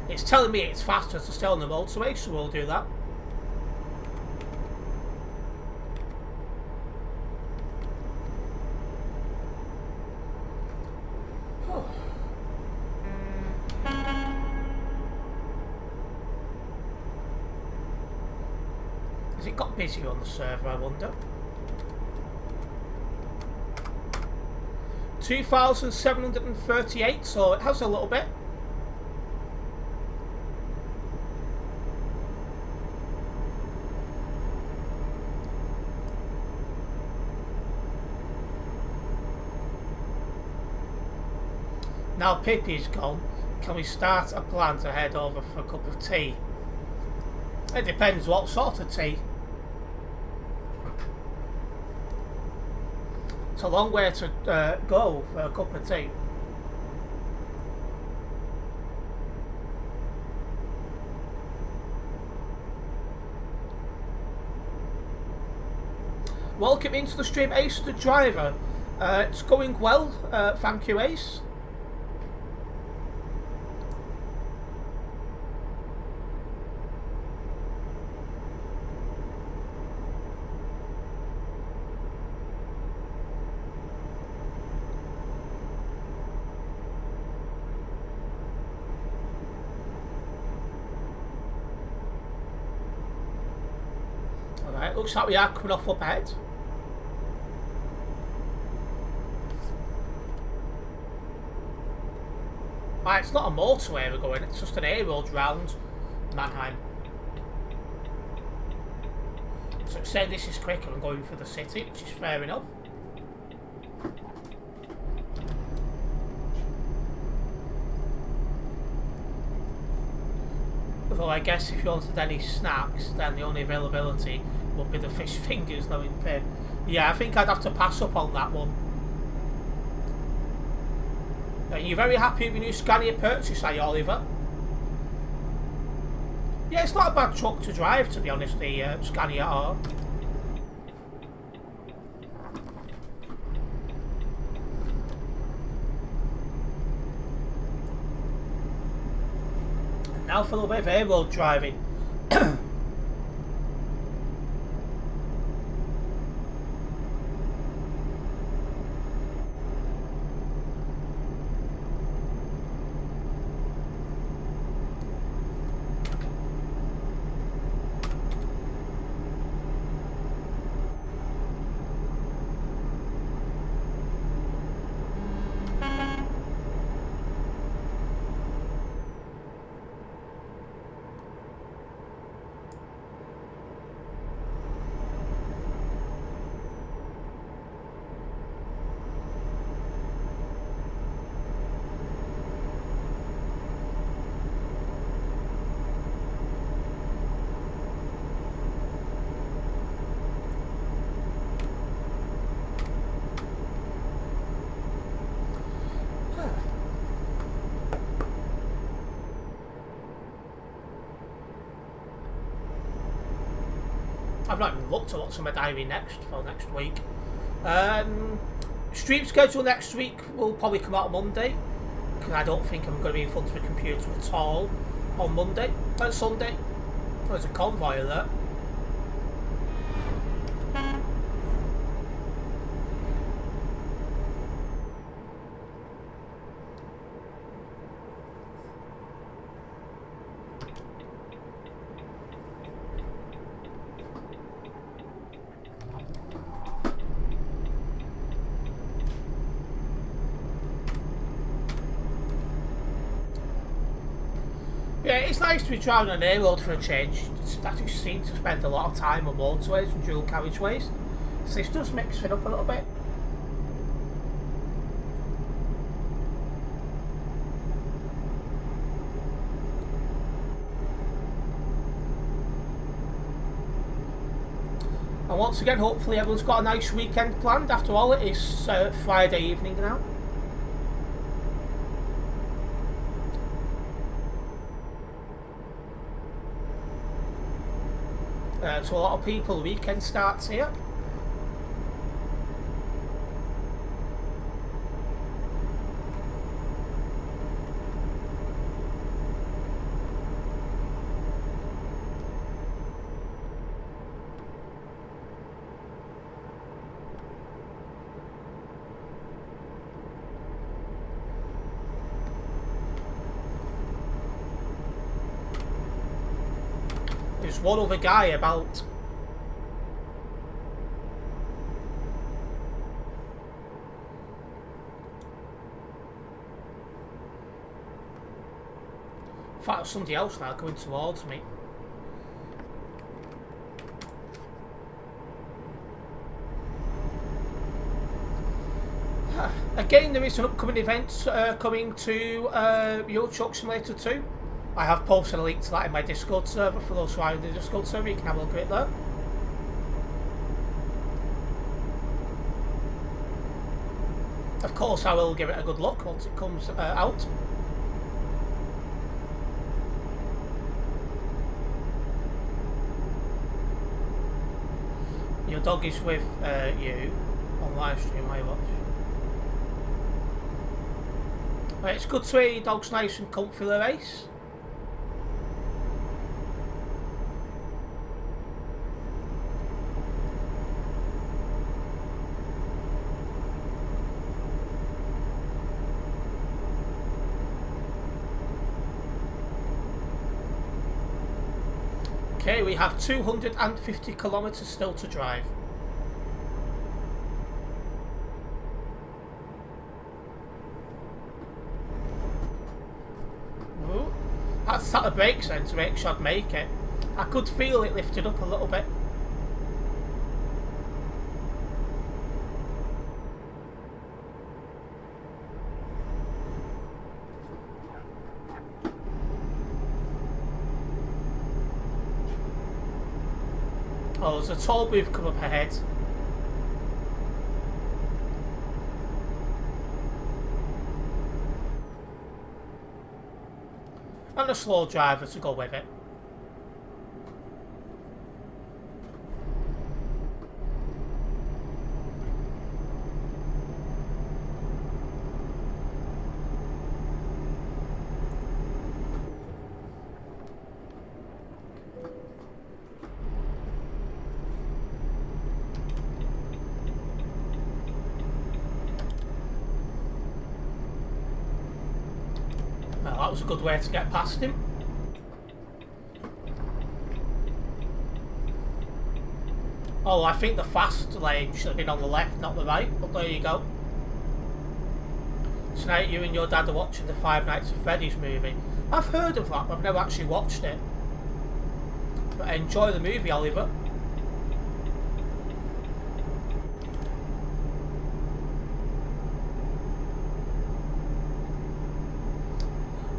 It's telling me it's faster to stay on the motorway, so we'll do that. Oh. Has it got busy on the server, I wonder? 2,738, so it has a little bit. Now Pippi's gone, can we start a plan to head over for a cup of tea? It depends what sort of tea. It's a long way to go for a cup of tea. Welcome into the stream, Ace the Driver. It's going well, thank you, Ace. Alright, looks like we are coming off up ahead. Right, it's not a motorway we're going, it's just an A road round Mannheim. So it's saying this is quicker than going for the city, which is fair enough. Although I guess if you wanted any snacks, then the only availability would be the fish fingers, knowing Pim. Yeah, I think I'd have to pass up on that one. Are you very happy with your new Scania purchase, are you, Oliver? Yeah, it's not a bad truck to drive, to be honest, the Scania R. And now for a little bit of A-road driving. I've not even looked at what's on my diary next for next week. Stream schedule next week will probably come out on Monday, because I don't think I'm going to be in front of a computer at all on Monday. Sunday. There's a convoy there. Yeah, it's nice to be driving on a road for a change. I just seem to spend a lot of time on motorways and dual carriageways. So this does mix it up a little bit. And once again, hopefully everyone's got a nice weekend planned. After all, it is Friday evening now. So a lot of people, weekend starts here. There's one other guy about. In fact, somebody else now coming towards me. Again, there is an upcoming event coming to Euro Truck Simulator 2. I have posted a link to that in my Discord server. For those who are in the Discord server, you can have a look at it there. Of course, I will give it a good look once it comes out. Your dog is with you on live stream, I watch. Right, it's good to hear your dog's nice and comfy for the race. Okay, we have 250 kilometres still to drive. Ooh, I set the brakes then to make sure I'd make it. I could feel it lifted up a little bit. Oh, there's a toll booth come up ahead. And a slow driver to go with it. Well, that was a good way to get past him. Oh, I think the fast lane should have been on the left, not the right, but there you go. Tonight you and your dad are watching the Five Nights at Freddy's movie. I've heard of that, but I've never actually watched it. But I enjoy the movie, Oliver.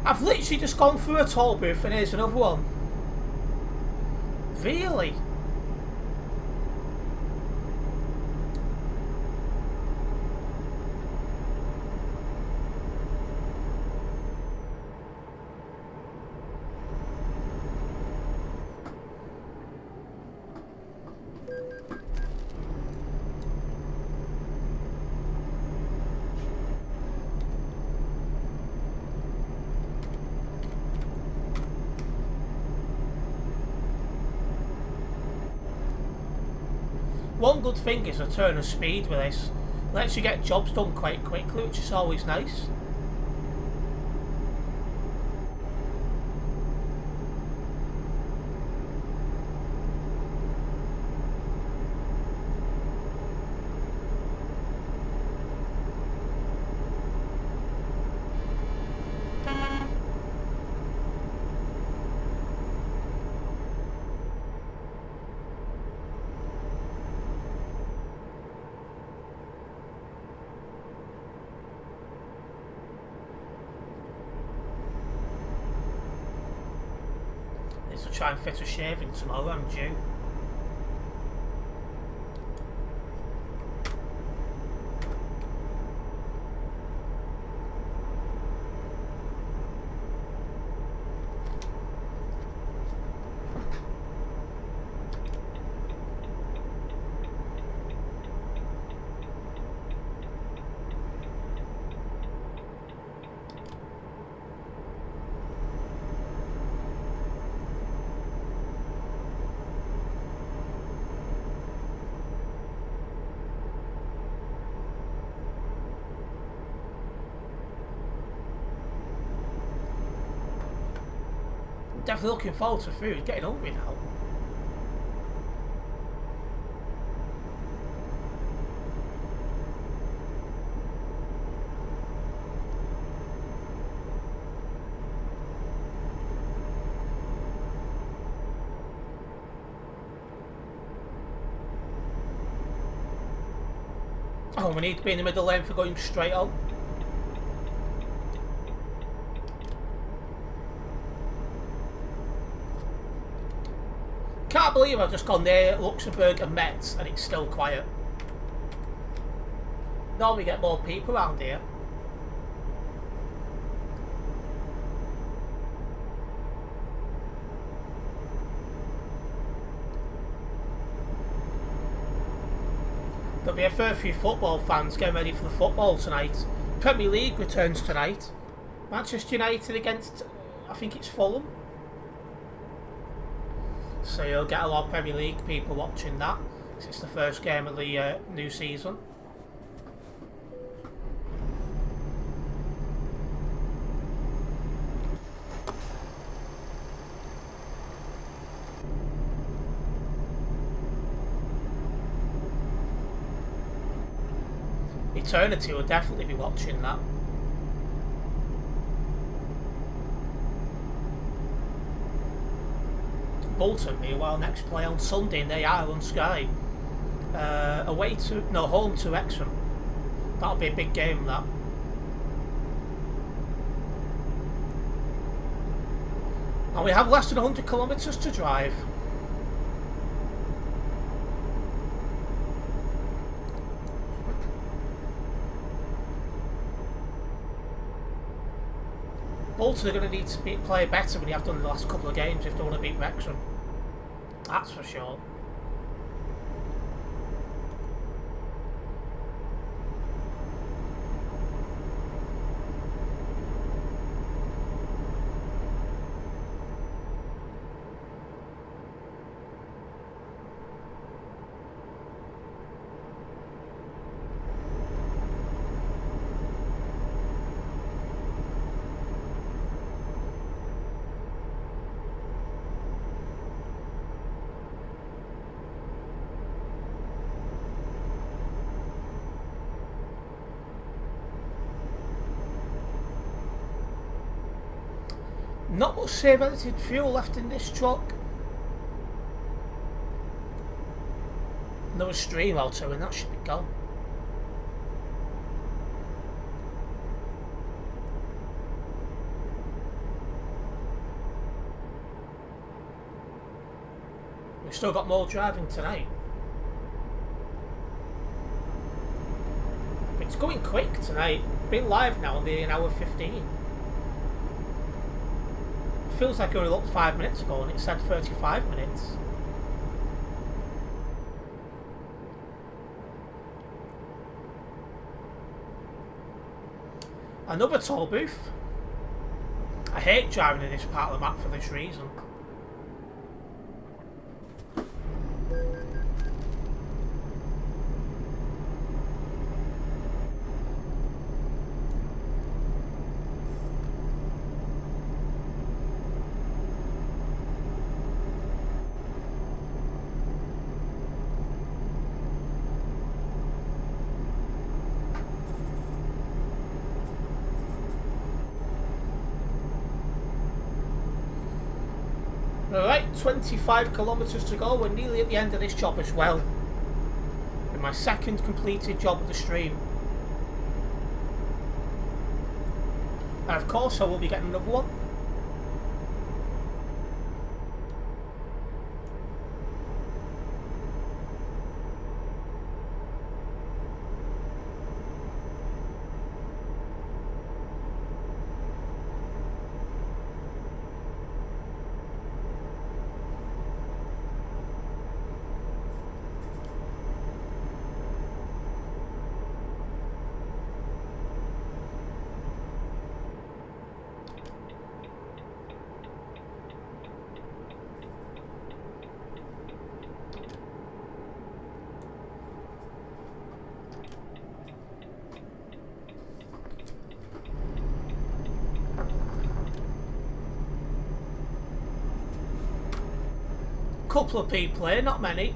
I've literally just gone through a toll booth and here's another one. Really? One good thing is a turn of speed with this. Lets you get jobs done quite quickly, which is always nice. try and fit a shaving tomorrow, I'm due. Definitely looking forward to food. Getting hungry now. Oh, we need to be in the middle lane for going straight on. Can't believe I've just gone there, Luxembourg and Metz, and it's still quiet. Normally we get more people around here. There'll be a fair few football fans getting ready for the football tonight. Premier League returns tonight. Manchester United against, I think it's Fulham. So you'll get a lot of Premier League people watching that. It's the first game of the new season. Eternity will definitely be watching that. Bolton, meanwhile, next play on Sunday in the Ireland Sky. Home to Wrexham. That'll be a big game, that. And we have less than 100 kilometres to drive. Bolton are going to need to play better than they have done in the last couple of games if they want to beat Wrexham. That's for sure. Not much save edited fuel left in this truck. Another stream or two and that should be gone. We've still got more driving tonight. It's going quick tonight. Been live now, nearly an hour 15. Feels like it only looked 5 minutes ago and it said 35 minutes. Another toll booth. I hate driving in this part of the map for this reason. Alright, 25 kilometres to go. We're nearly at the end of this job as well. And my second completed job of the stream. And of course I will be getting another one. couple of people here, not many.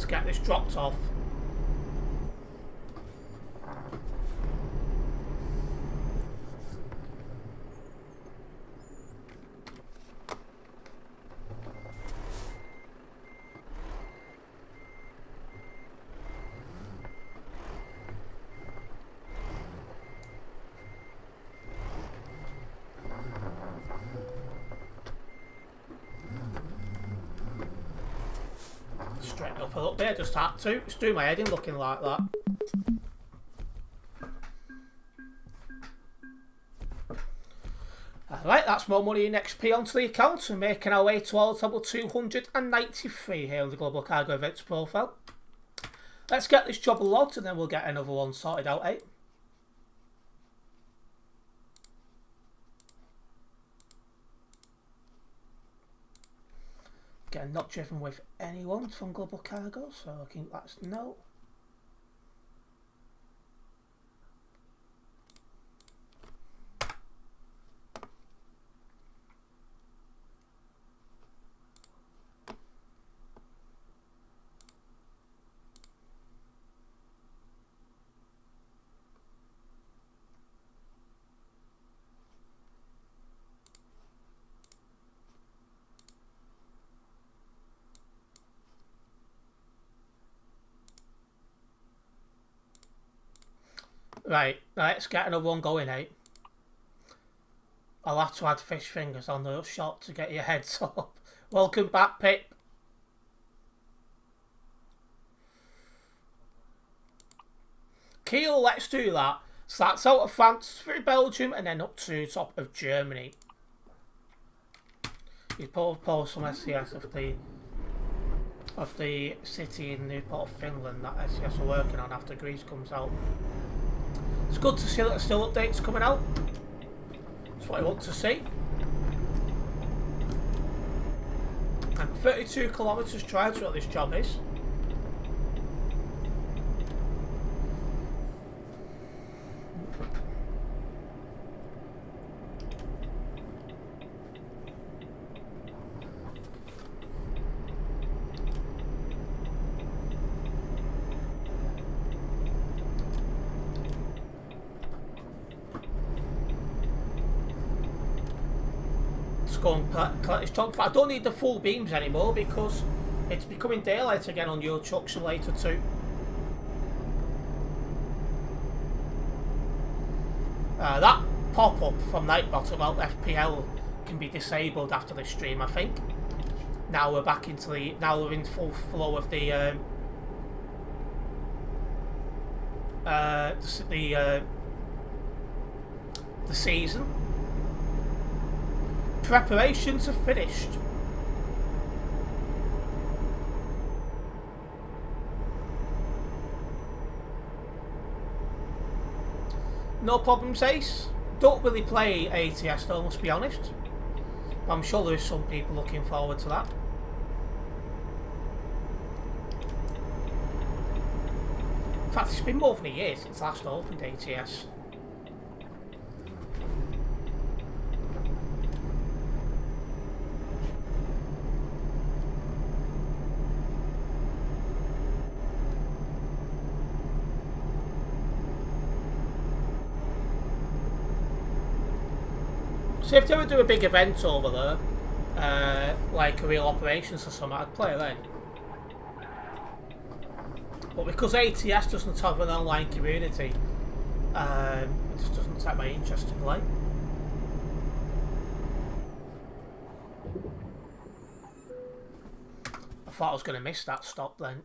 Get this dropped off. Straight up a little bit, just had to. Just do my head in looking like that. Alright, that's more money in XP onto the account. We're making our way towards level 293 here on the Global Cargo Events profile. Let's get this job logged and then we'll get another one sorted out, eh? Again, not driven with anyone from Global Cargo, so I think that's no. Right, let's get another one going, eh? I'll have to add fish fingers on the shot to get your heads up. Welcome back, Pip. Kiel, let's do that. So that's out of France through Belgium and then up to top of Germany. You pull some SCS of the city in Newport, Finland that SCS are working on after Greece comes out. It's good to see that there's still updates coming out. That's what I want to see. And 32 kilometres drive to what this job is. Go and collect this truck. I don't need the full beams anymore because it's becoming daylight again on Euro Truck Simulator 2. That pop-up from Nightbot about FPL can be disabled after this stream, I think. Now we're back into the... Now we're in full flow of the season. Preparations are finished. No problems, Ace. Don't really play ETS though, must be honest. But I'm sure there's some people looking forward to that. In fact, it's been more than a year since last opened ETS. So if they ever do a big event over there, like a real operations or something, I'd play then. But because ATS doesn't have an online community, it just doesn't take my interest to play. I thought I was going to miss that stop then.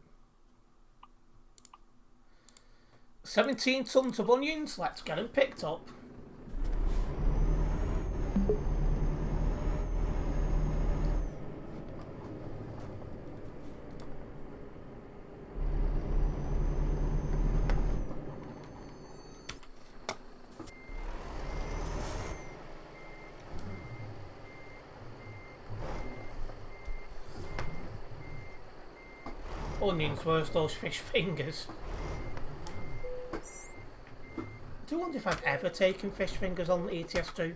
17 tons of onions, let's get them picked up. onions, where's those fish fingers? I do wonder if I've ever taken fish fingers on the ETS2.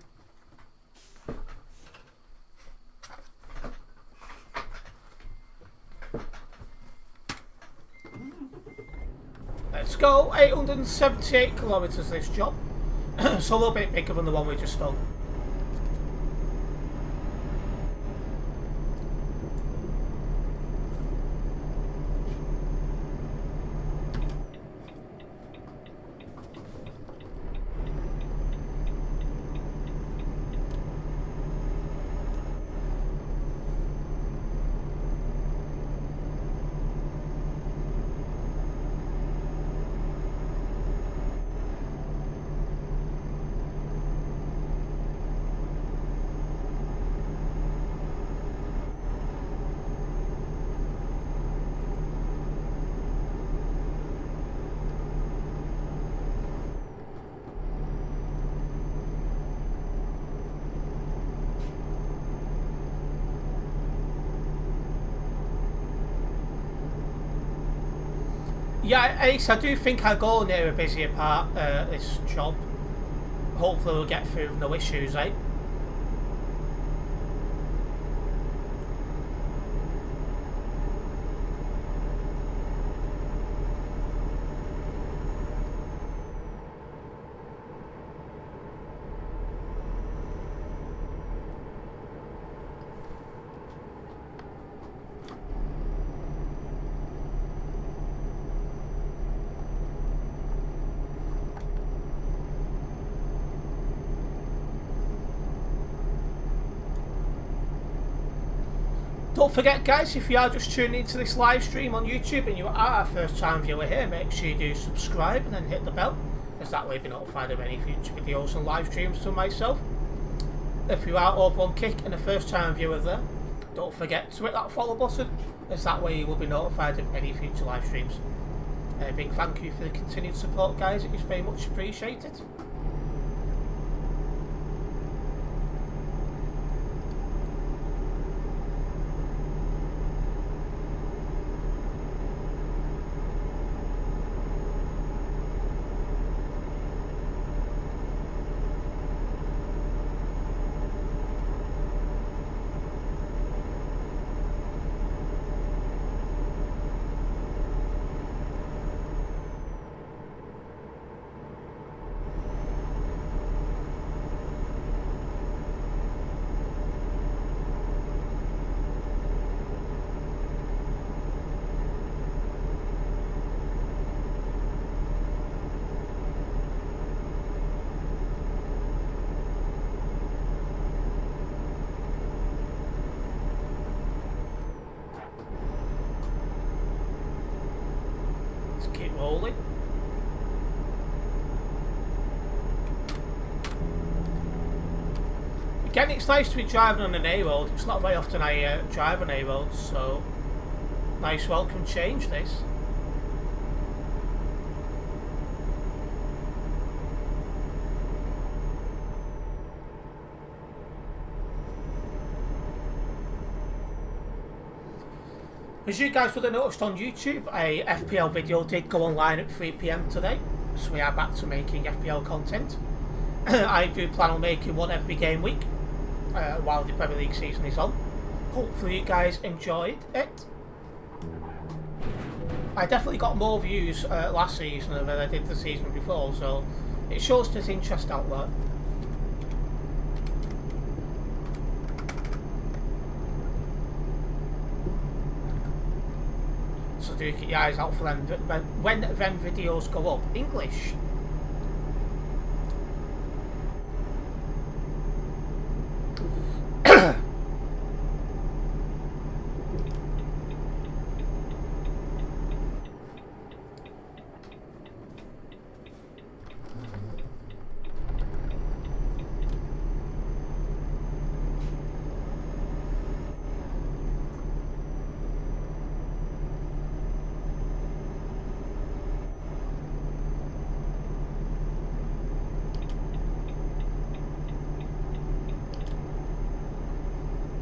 Let's go. 878 kilometres this job. So a little bit bigger than the one we just done. Yeah, Ace, I do think I'll go near a busier part this job. Hopefully we'll get through with no issues, eh? Don't forget, guys, if you are just tuning into this live stream on YouTube and you are a first time viewer here, make sure you do subscribe and then hit the bell, as that way you'll be notified of any future videos and live streams to myself. If you are over on Kick and a first time viewer there, don't forget to hit that follow button, as that way you will be notified of any future live streams. A big thank you for the continued support, guys, it is very much appreciated. Keep rolling. Again, it's nice to be driving on an A road. It's not very often I drive on A roads, so nice welcome change this. As you guys would have noticed on YouTube, a FPL video did go online at 3 PM today, so we are back to making FPL content. I do plan on making one every game week while the Premier League season is on. Hopefully you guys enjoyed it. I definitely got more views last season than I did the season before, so it shows there's interest out there. So do keep your eyes out for them when them videos go up. English.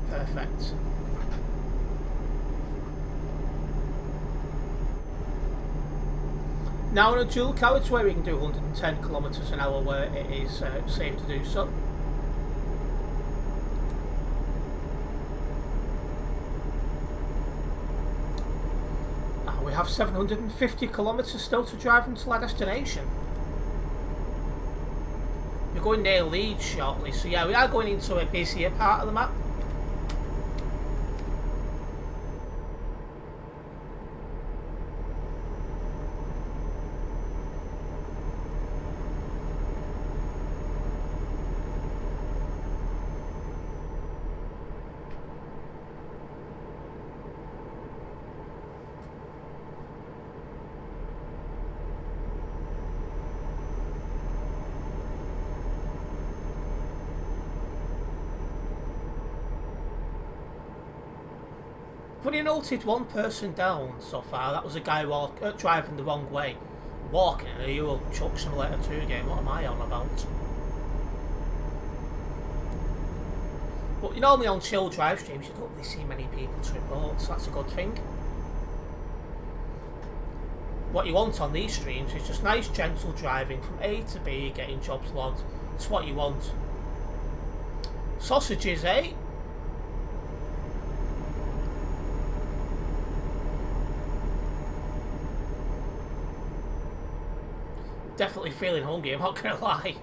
Perfect. Now on a dual carriageway we can do 110 kilometres an hour where it is safe to do so. We have 750 kilometres still to drive until our destination. We're going near Leeds shortly, so yeah, we are going into a busier part of the map. I've only noted one person down so far. That was a guy driving the wrong way. Walking in a Euro Truck Simulator 2 game. What am I on about? But you normally on chill drive streams you don't really see many people to report, so that's a good thing. What you want on these streams is just nice gentle driving from A to B, getting jobs logged. It's what you want. Sausages, eh? Definitely feeling hungry, I'm not gonna lie.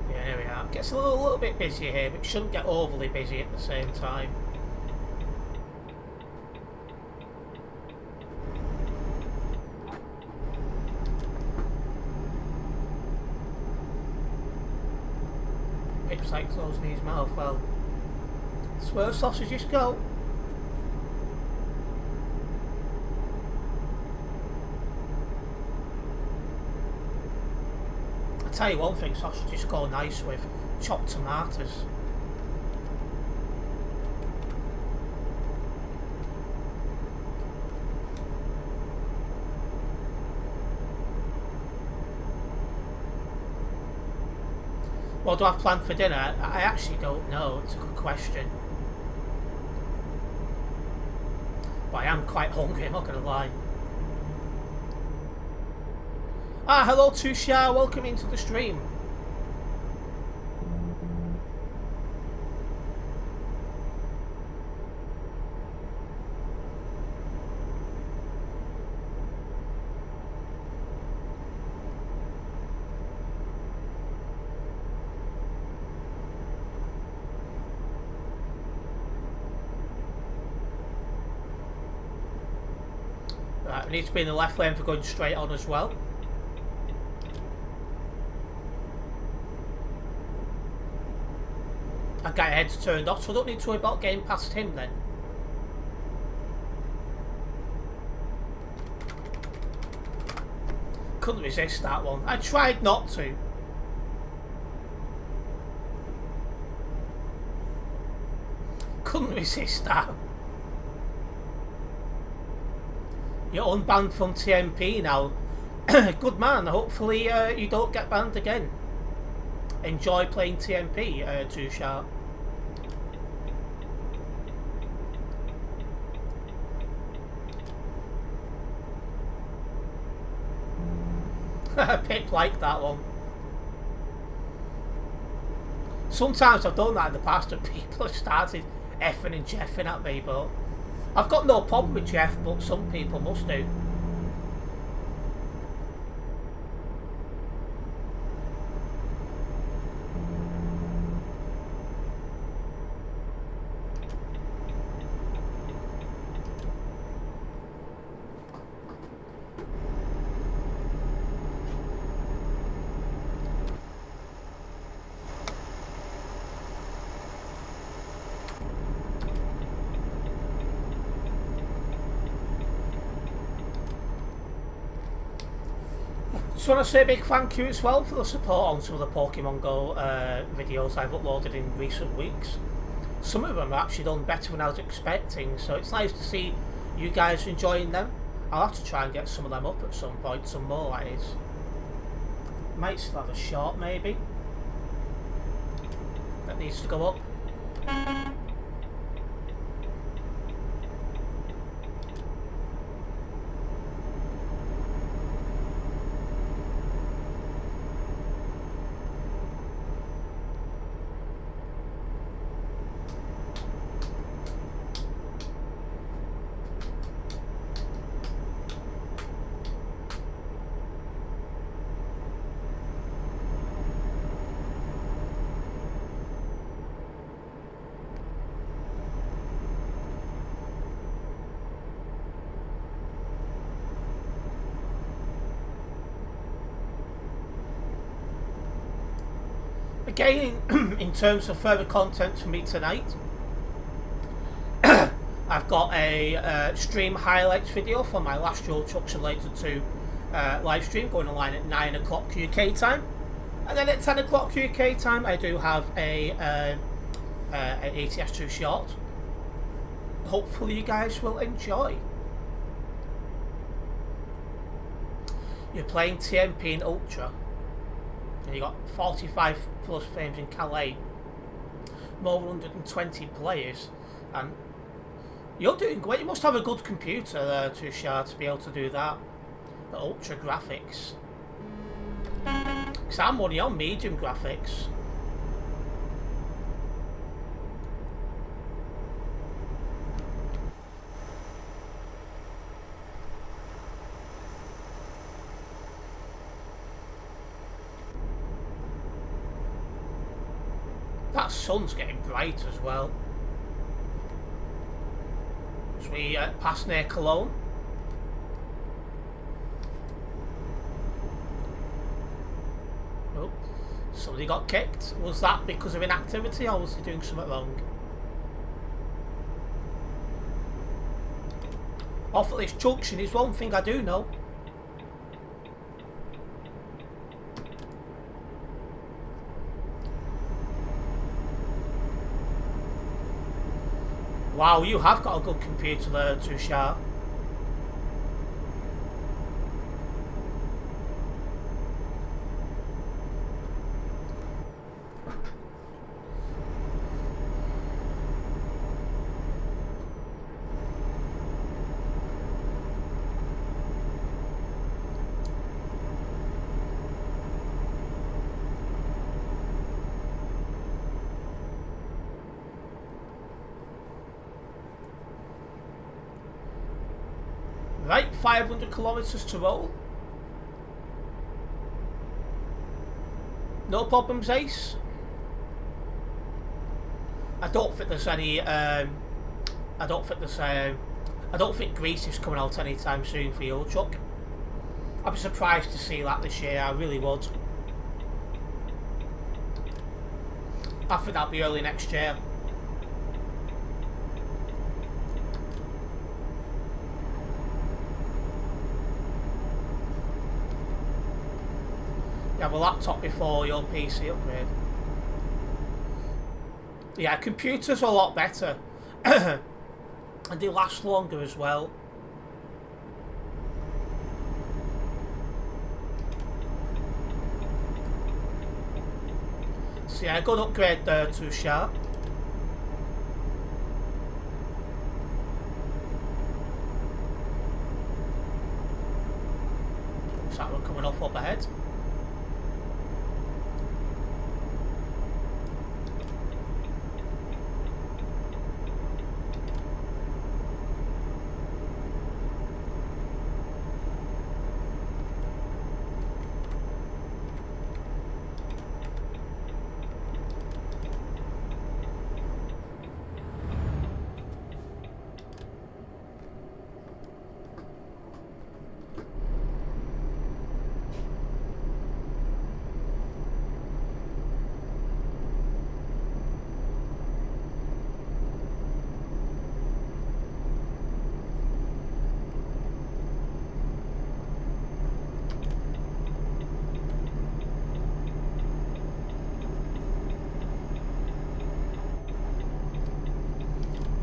Yeah, here we are. Gets a little bit busy here, but shouldn't get overly busy at the same time. Pips like closing his mouth. Well, that's where sausages go. Tell you one thing, sausages go nice with chopped tomatoes. What do I have planned for dinner? I actually don't know. It's a good question. But I am quite hungry, I'm not going to lie. Ah, hello Tushar, welcome into the stream. Right, we need to be in the left lane for going straight on as well. That guy head's turned off, so I don't need to worry about getting past him then. Couldn't resist that one. I tried not to. Couldn't resist that. You're unbanned from TMP now. Good man, hopefully you don't get banned again. Enjoy playing TMP, Too Sharp. Pip liked that one. Sometimes I've done that in the past and people have started effing and jeffing at me, but I've got no problem with Jeff, but some people must do. Just want to say a big thank you as well for the support on some of the Pokemon Go videos I've uploaded in recent weeks. Some of them have actually done better than I was expecting, so it's nice to see you guys enjoying them. I'll have to try and get some of them up at some point, some more that is. Might still have a short maybe. That needs to go up. again, in terms of further content for me tonight, I've got a stream highlights video for my last Euro Truck Simulator 2 live stream going online at 9 o'clock UK time. And then at 10 o'clock UK time, I do have an ETS2 short. Hopefully you guys will enjoy. You're playing TMP in Ultra. And you got 45 plus frames in Calais. More than 120 players. And you're doing great. You must have a good computer there, Tushar, to be able to do that. The Ultra graphics. Because I'm only on medium graphics. That sun's getting bright as well. As we pass near Cologne. Oh, somebody got kicked. Was that because of inactivity or was he doing something wrong? Off at this junction is one thing I do know. Wow, you have got a good computer there, Tushar. Right, 500 kilometers to roll. No problems, Ace. I don't think there's any. I don't think Greece is coming out anytime soon for Euro Truck. I'd be surprised to see that this year. I really would. I think that'll be early next year. You have a laptop before your PC upgrade. Yeah, computers are a lot better. And they last longer as well. So yeah, good upgrade there to Sharp. Looks like we're coming off up ahead.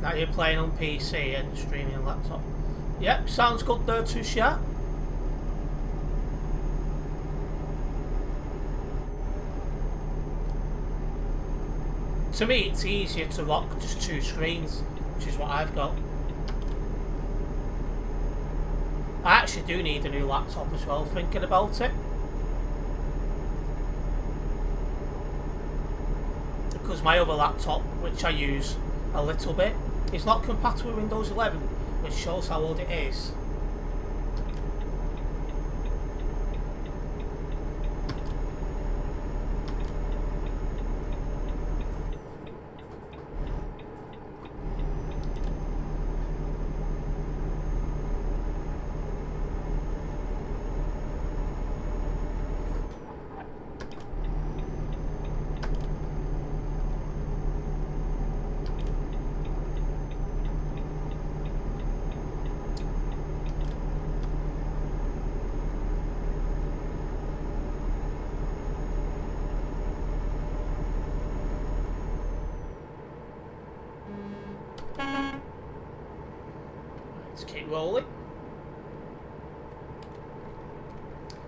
Now you're playing on PC and streaming on laptop. Yep, sounds good there to share. To me, it's easier to rock just two screens, which is what I've got. I actually do need a new laptop as well, thinking about it. Because my other laptop, which I use a little bit, is not compatible with Windows 11, which shows how old it is. it rolling.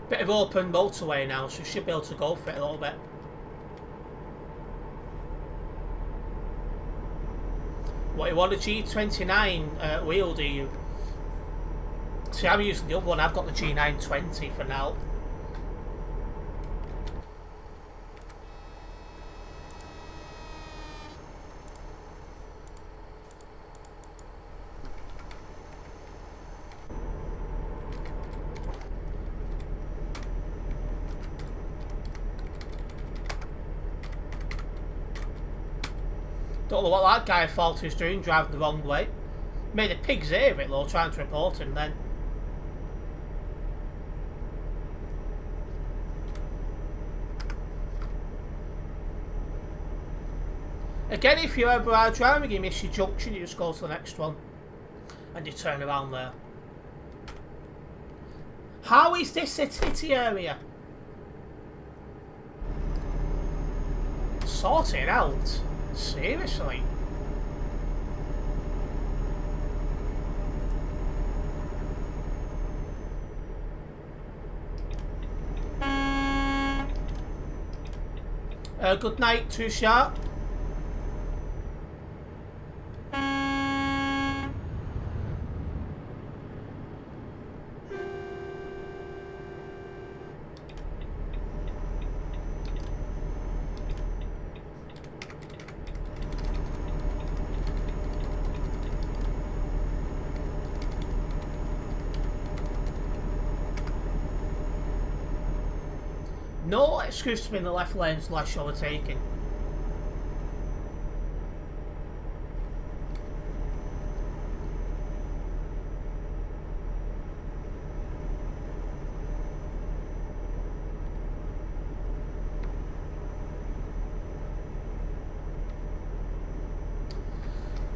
Bit of open motorway now, so you should be able to go for it a little bit. What, you want a G29 wheel, do you? See, I'm using the other one. I've got the G920 for now. Don't know what that guy thought he was doing, driving the wrong way. Made a pig's ear of it though, trying to report him then. Again, if you ever are driving, you miss your junction, you just go to the next one. And you turn around there. How is this a city area? Sort it out. Seriously? Good night, Too Sharp. No excuse to be in the left lane unless you're overtaking.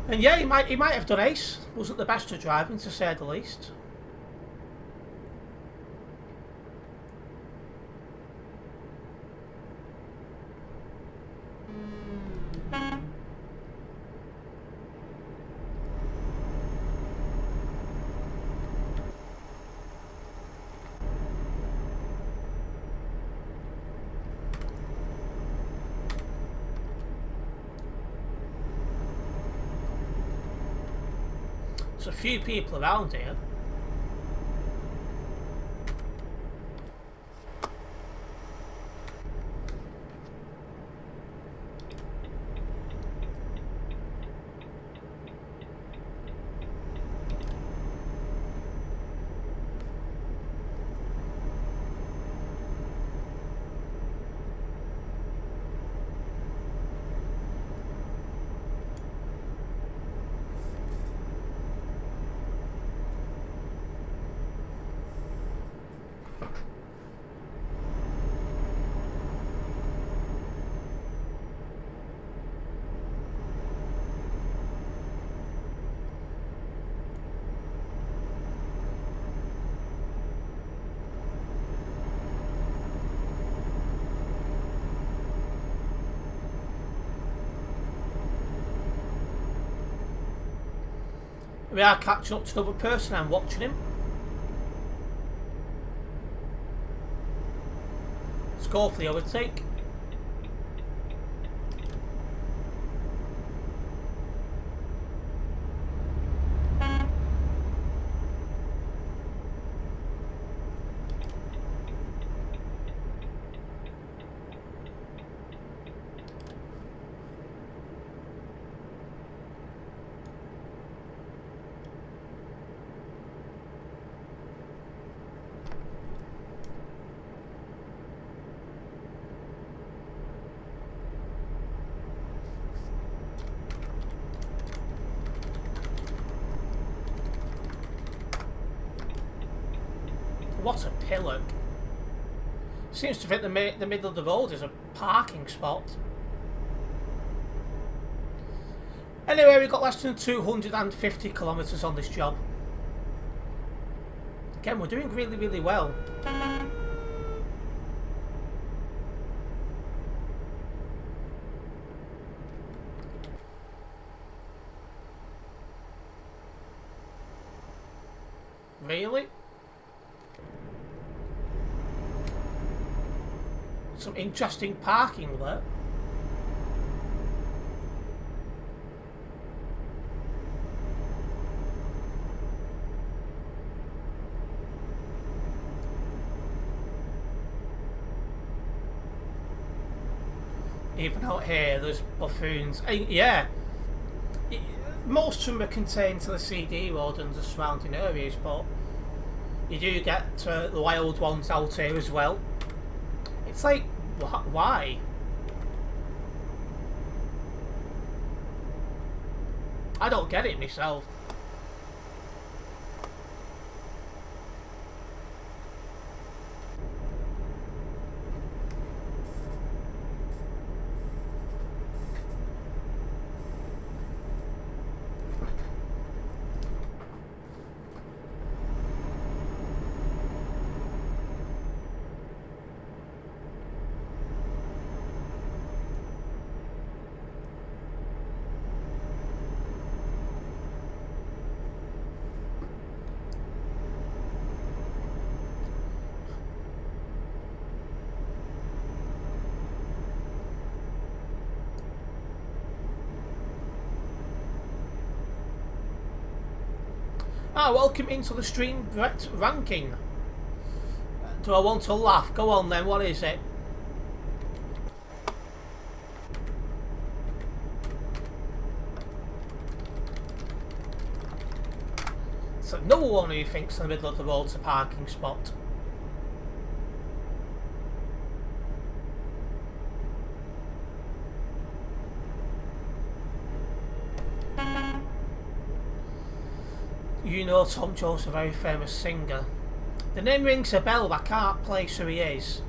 And yeah, he might have done ace. Wasn't the best at driving, to say the least. There's a few people around here. We are catching up to another person. I'm watching him. Let's go for the overtake. What a pillock. Seems to think the middle of the road is a parking spot. Anyway, we've got less than 250 kilometres on this job. Again, we're doing really, really well. Really? Some interesting parking there. Even out here, there's buffoons. Yeah, most of them are contained to the CD road and the surrounding areas, but you do get the wild ones out here as well. It's like, why? I don't get it myself. Ah, welcome into the stream Brett ranking. Do I want to laugh? Go on then, what is it? So no one who thinks in the middle of the road's a parking spot. You know Tom Jones, a very famous singer. The name rings a bell, but I can't place who he is.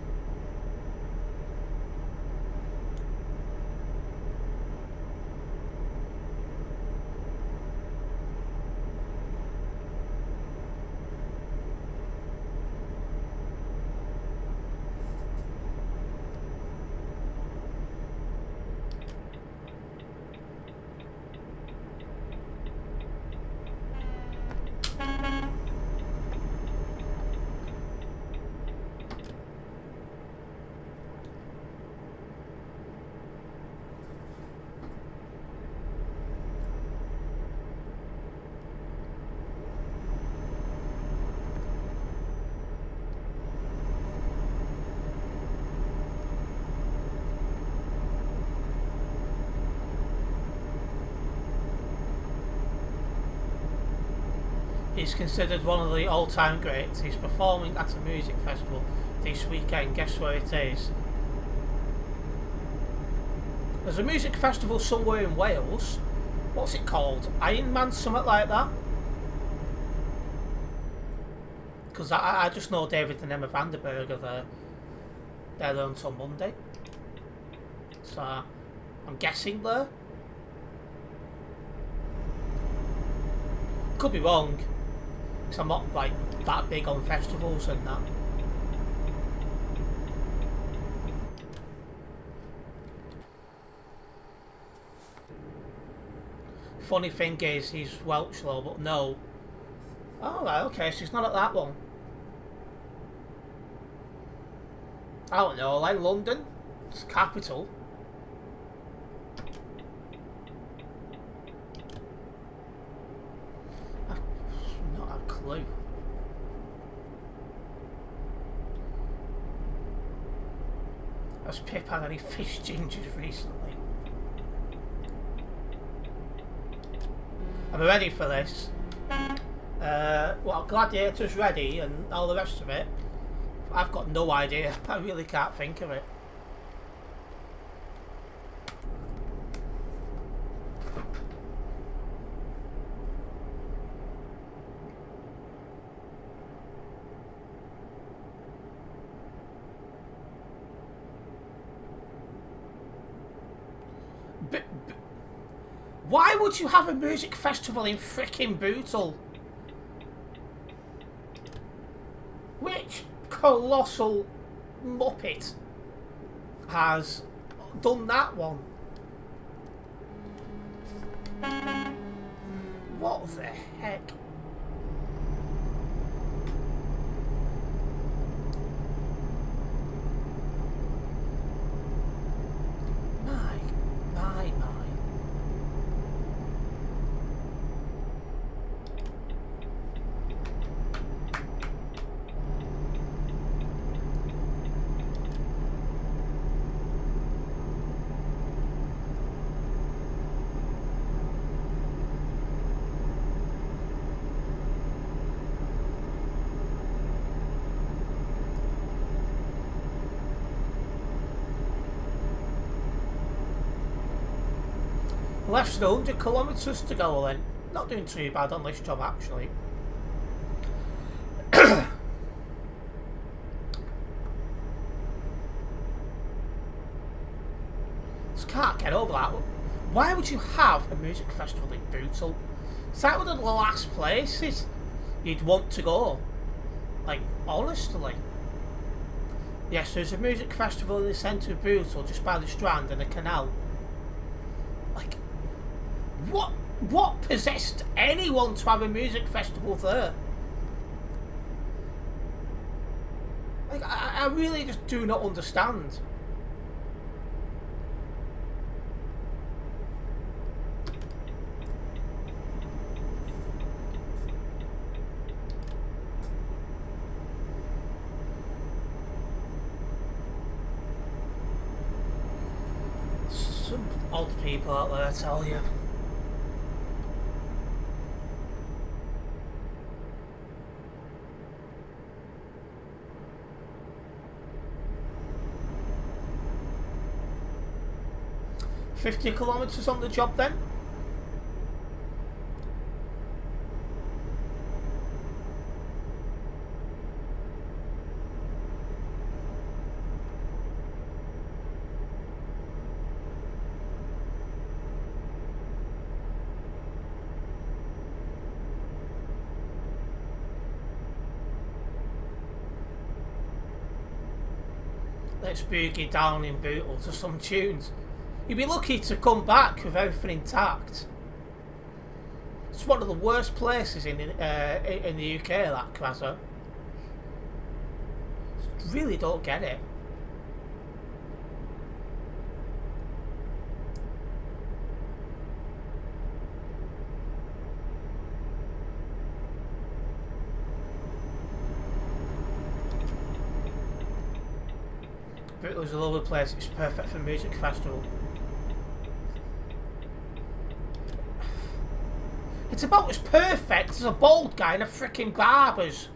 He's considered one of the all-time greats. He's performing at a music festival this weekend. Guess where it is? There's a music festival somewhere in Wales. What's it called? Iron Man, something like that? Because I just know David and Emma Vandenberg are there. They're there until Monday. So I'm guessing there. Could be wrong. Because I'm not like that big on festivals and that. Funny thing is, he's Welsh though, but no. Oh right, okay, so he's not at that one. I don't know, like London, it's capital. Clue. Has Pip had any fish gingers recently? I'm ready for this. Well, Gladiator's ready and all the rest of it. I've got no idea. I really can't think of it. Why would you have a music festival in frickin' Bootle? Which colossal muppet has done that one? What the heck? Less than 100 kilometres to go then. Not doing too bad on this job actually. Just can't get over that. Why would you have a music festival in Bootle? Is that one of the last places you'd want to go? Like, honestly. Yes, there's a music festival in the centre of Bootle, just by the Strand and the canal. Like, what possessed anyone to have a music festival there? Like, I really just do not understand. Some odd people out there, I tell you. $50 kilometres on the job then? Let's boogie down in Bootle to some tunes. You'd be lucky to come back with everything intact. It's one of the worst places in the UK, that Krazo. Really don't get it. Bootle's a lovely place. It's perfect for a music festival. It's about as perfect as a bald guy in a freaking barber's.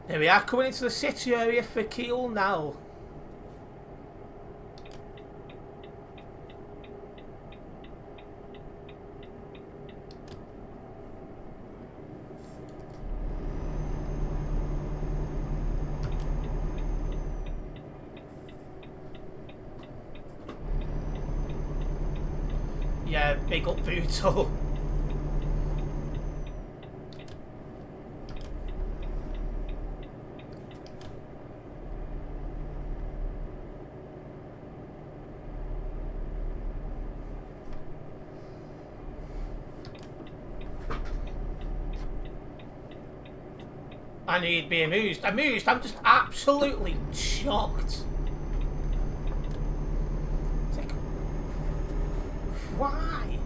There we are, coming into the city area for Kiel now. Yeah, big up Bootle. I knew you'd be amused. Amused? I'm just absolutely shocked. It's like, why?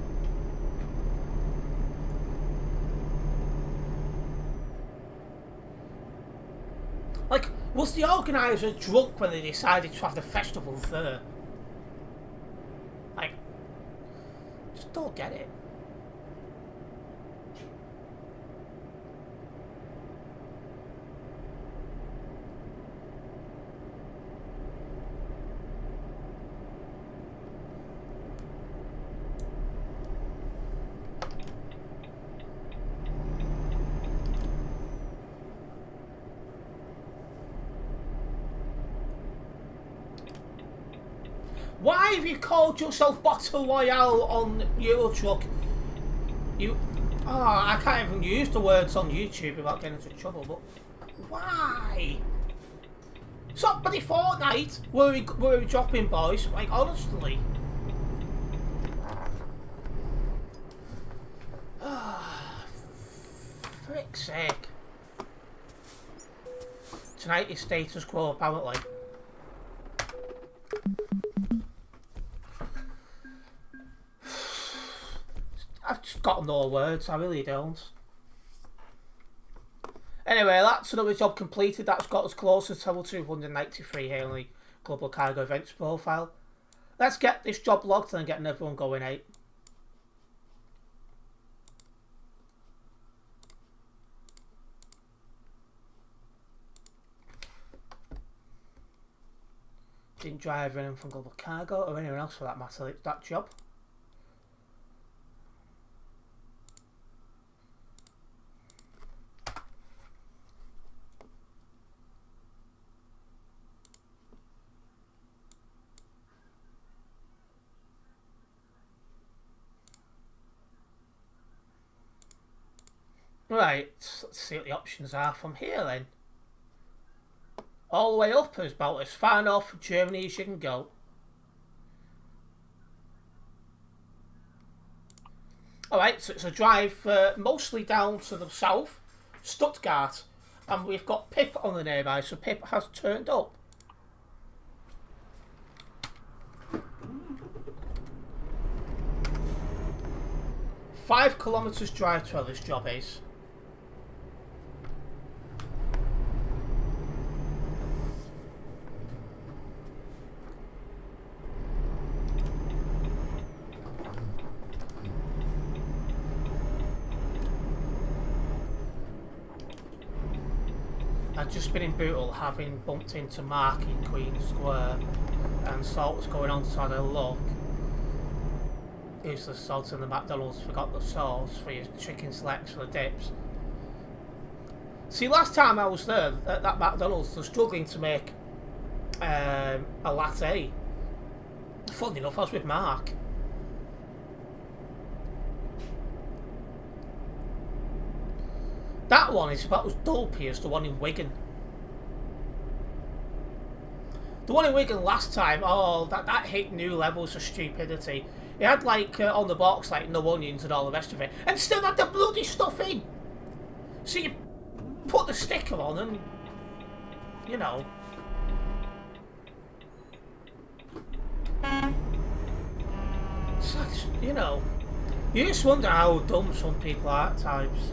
Like, was the organiser drunk when they decided to have the festival there? Like, just don't get it. Why have you called yourself Battle Royale on Euro Truck? You... Oh, I can't even use the words on YouTube without getting into trouble, but... Why? Somebody Fortnite? Were we dropping, boys? Like, honestly. Frick's sake. Tonight is status quo, apparently. I've just got no words, I really don't. Anyway, that's another job completed. That's got us closer to level 293 here on the Global Cargo Events profile. Let's get this job logged and get another one going out. Didn't drive anyone from Global Cargo or anyone else for that matter, that job. Right, let's see what the options are from here then. All the way up is about as far north from Germany as you can go. Alright, so it's a drive mostly down to the south, Stuttgart, and we've got Pip on the nearby, so Pip has turned up. "5 kilometres drive to where this job is. I'd just been in Bootle, having bumped into Mark in Queen Square and saw what was going on, so I had a look. Useless salt in the McDonald's, forgot the sauce for your chicken selects for the dips. See, last time I was there at that McDonald's, they're struggling to make a latte. Funny enough, I was with Mark. That one is about as dopey as the one in Wigan. The one in Wigan last time, oh, that hit new levels of stupidity. It had like on the box like no onions and all the rest of it, and still had the bloody stuff in. So you put the sticker on and, you know. It's like, you know, you just wonder how dumb some people are at times.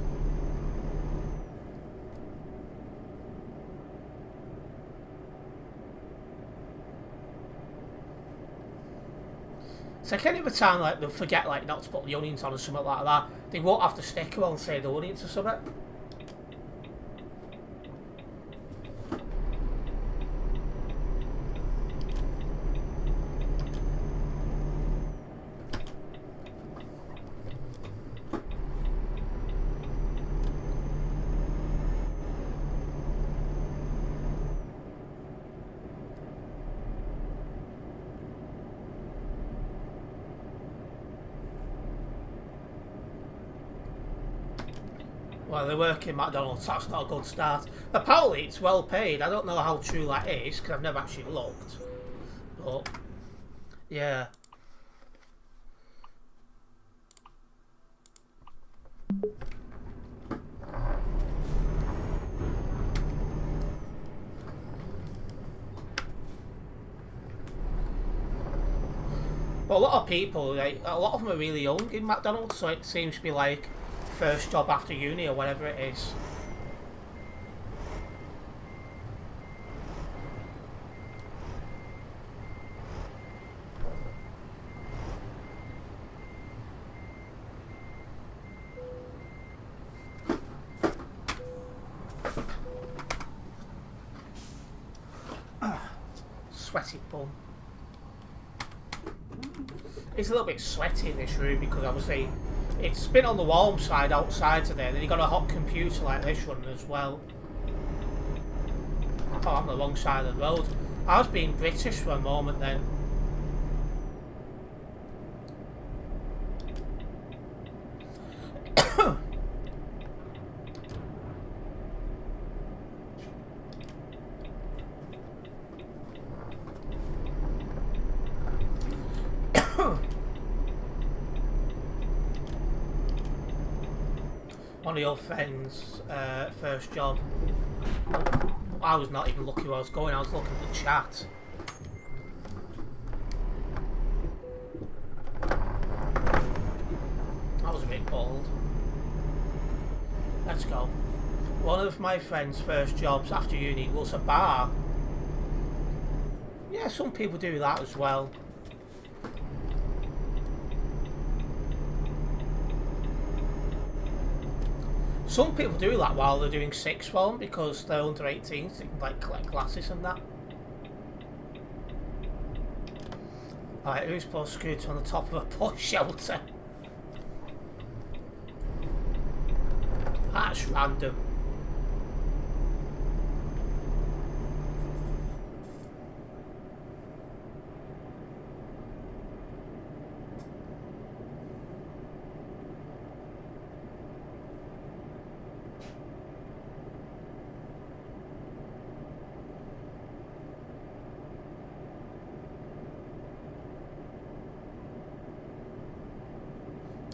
It's like any other time, like they'll forget like not to put the onions on or something like that. They won't have the sticker on, say the onions or something. Well, they work in McDonald's, that's not a good start. Apparently it's well paid, I don't know how true that is, because I've never actually looked. But, yeah. But a lot of people, like, a lot of them are really young in McDonald's, so it seems to be like first job after uni or whatever it is. Sweaty bum. It's a little bit sweaty in this room because obviously it's been on the warm side outside today, then you got a hot computer like this one as well. Oh, I'm on the wrong side of the road. I was being British for a moment then. One of your friends' first job. I was not even looking where I was going, I was looking at the chat. That was a bit bold. Let's go. One of my friend's first jobs after uni was a bar. Yeah, some people do that as well. Some people do that while they're doing sixth form because they're under 18, so they can like collect glasses and that. Alright, who's supposed to scoot on the top of a bus shelter? That's random.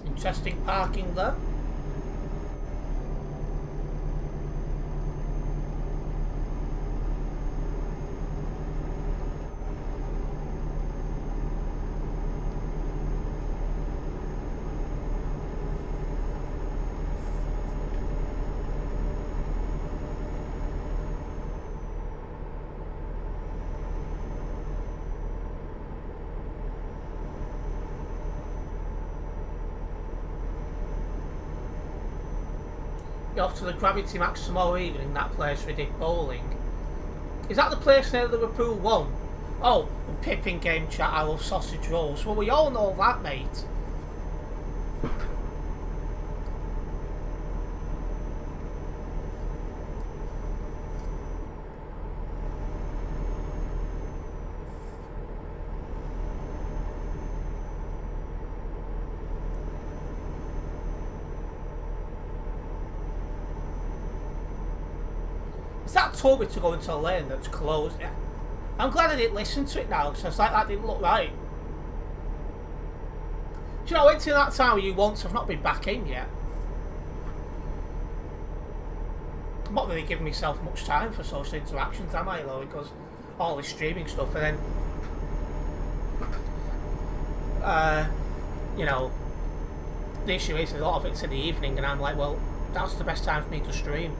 Interesting parking there. You're off to the Gravity Max tomorrow evening, that place we did bowling. Is that the place near Liverpool 1? Oh, and Pip in game chat, I love sausage rolls. Well, we all know that, mate. That told me to go into a lane that's closed. Yeah. I'm glad I didn't listen to it now, because I was like, that didn't look right. Do you know, I went to that town with you once, I've not been back in yet. I'm not really giving myself much time for social interactions, am I, though? Because all this streaming stuff, and then, you know, the issue is a lot of it's in the evening, and I'm like, well, that's the best time for me to stream.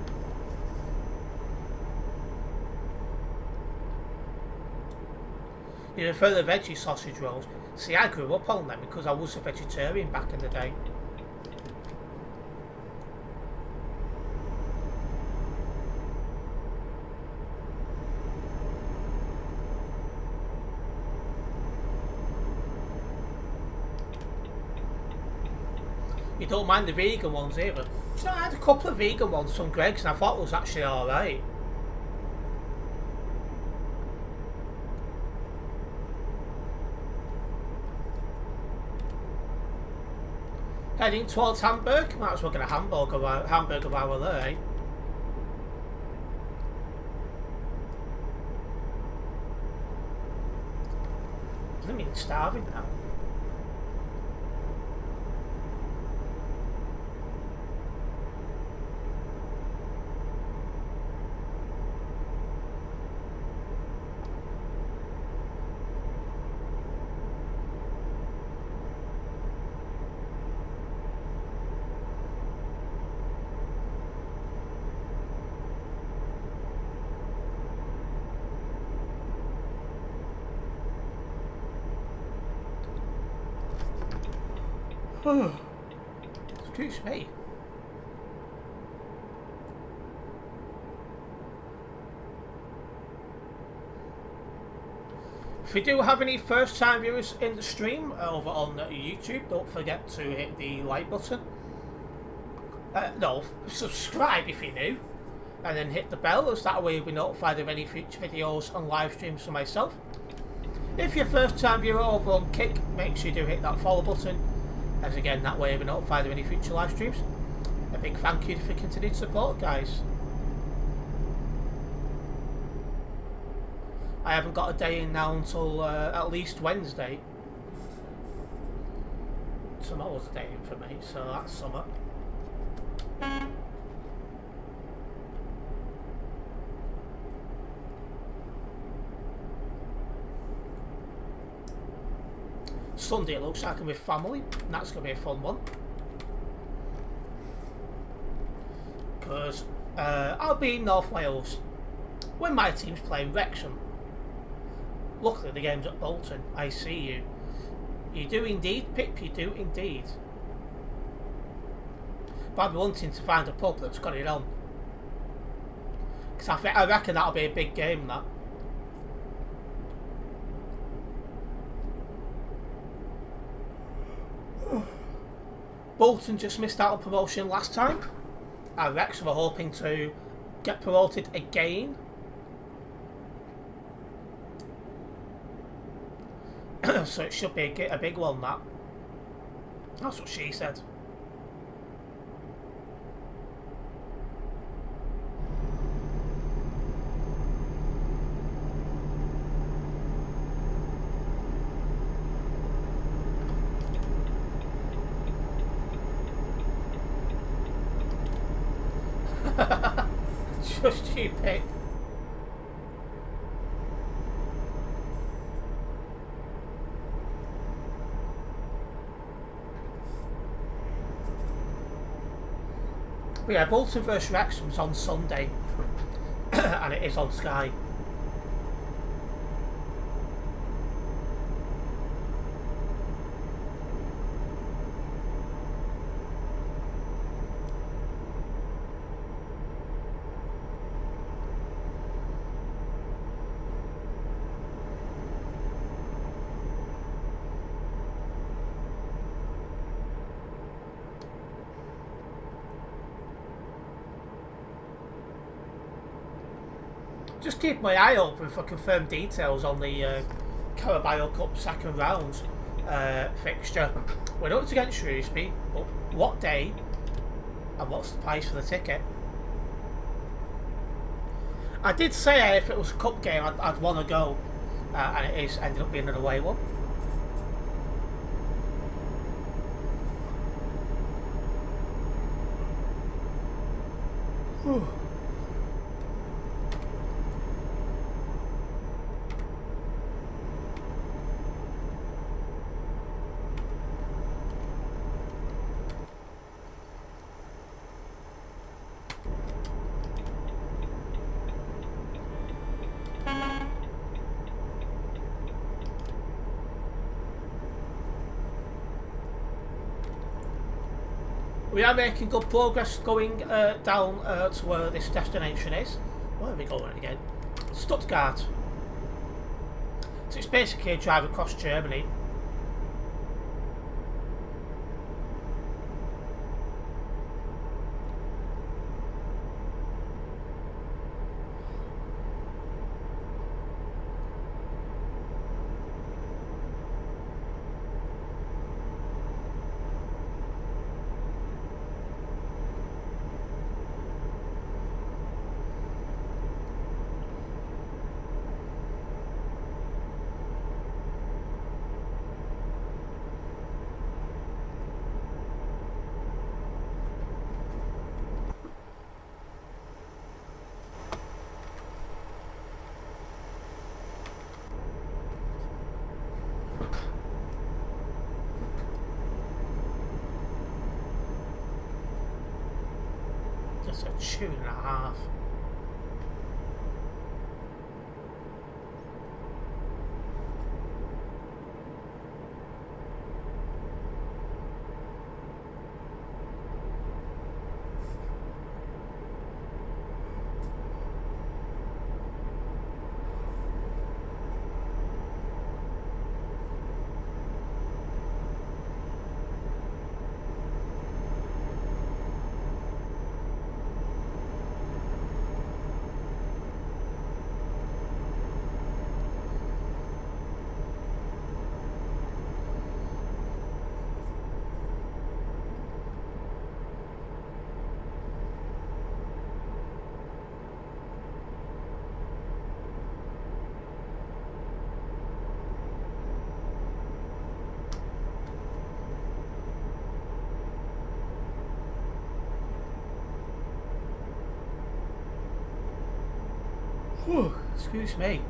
You know, for the veggie sausage rolls, see, I grew up on them because I was a vegetarian back in the day. You don't mind the vegan ones either. You know, I had a couple of vegan ones from Greg's and I thought it was actually alright. Heading towards Hamburg, might as well get a hamburger while we're there, eh? I mean, starving now. Excuse me. If we do have any first time viewers in the stream over on YouTube, don't forget to hit the like button. No, subscribe if you're new, and then hit the bell, as that way you'll be notified of any future videos and live streams for myself. If you're first time viewer over on Kick, make sure you do hit that follow button, as again that way you'll be notified of any future live streams. A big thank you for continued support, guys. I haven't got a day in now until at least Wednesday. Tomorrow's a day in for me, so that's summer. Sunday it looks like I'm with family, and that's going to be a fun one. Because I'll be in North Wales when my team's playing Wrexham. Luckily the game's at Bolton. I see you. You do indeed, Pip, you do indeed. But I'll be wanting to find a pub that's got it on. Because I reckon that'll be a big game, that. Bolton just missed out on promotion last time. And Wrexham are hoping to get promoted again. So it should be a big one, that. That's what she said. Just you pick. But yeah, Bolton vs Wrexham's on Sunday, and it is on Sky. Just keep my eye open for confirmed details on the Carabao Cup second round fixture. We're not against Shrewsbury, but what day and what's the price for the ticket? I did say if it was a cup game I'd want to go, and it is ended up being an away one. Whew. We are making good progress going down to where this destination is. Where are we going again? Stuttgart. So it's basically a drive across Germany. That's a 2.5. Whew, excuse me.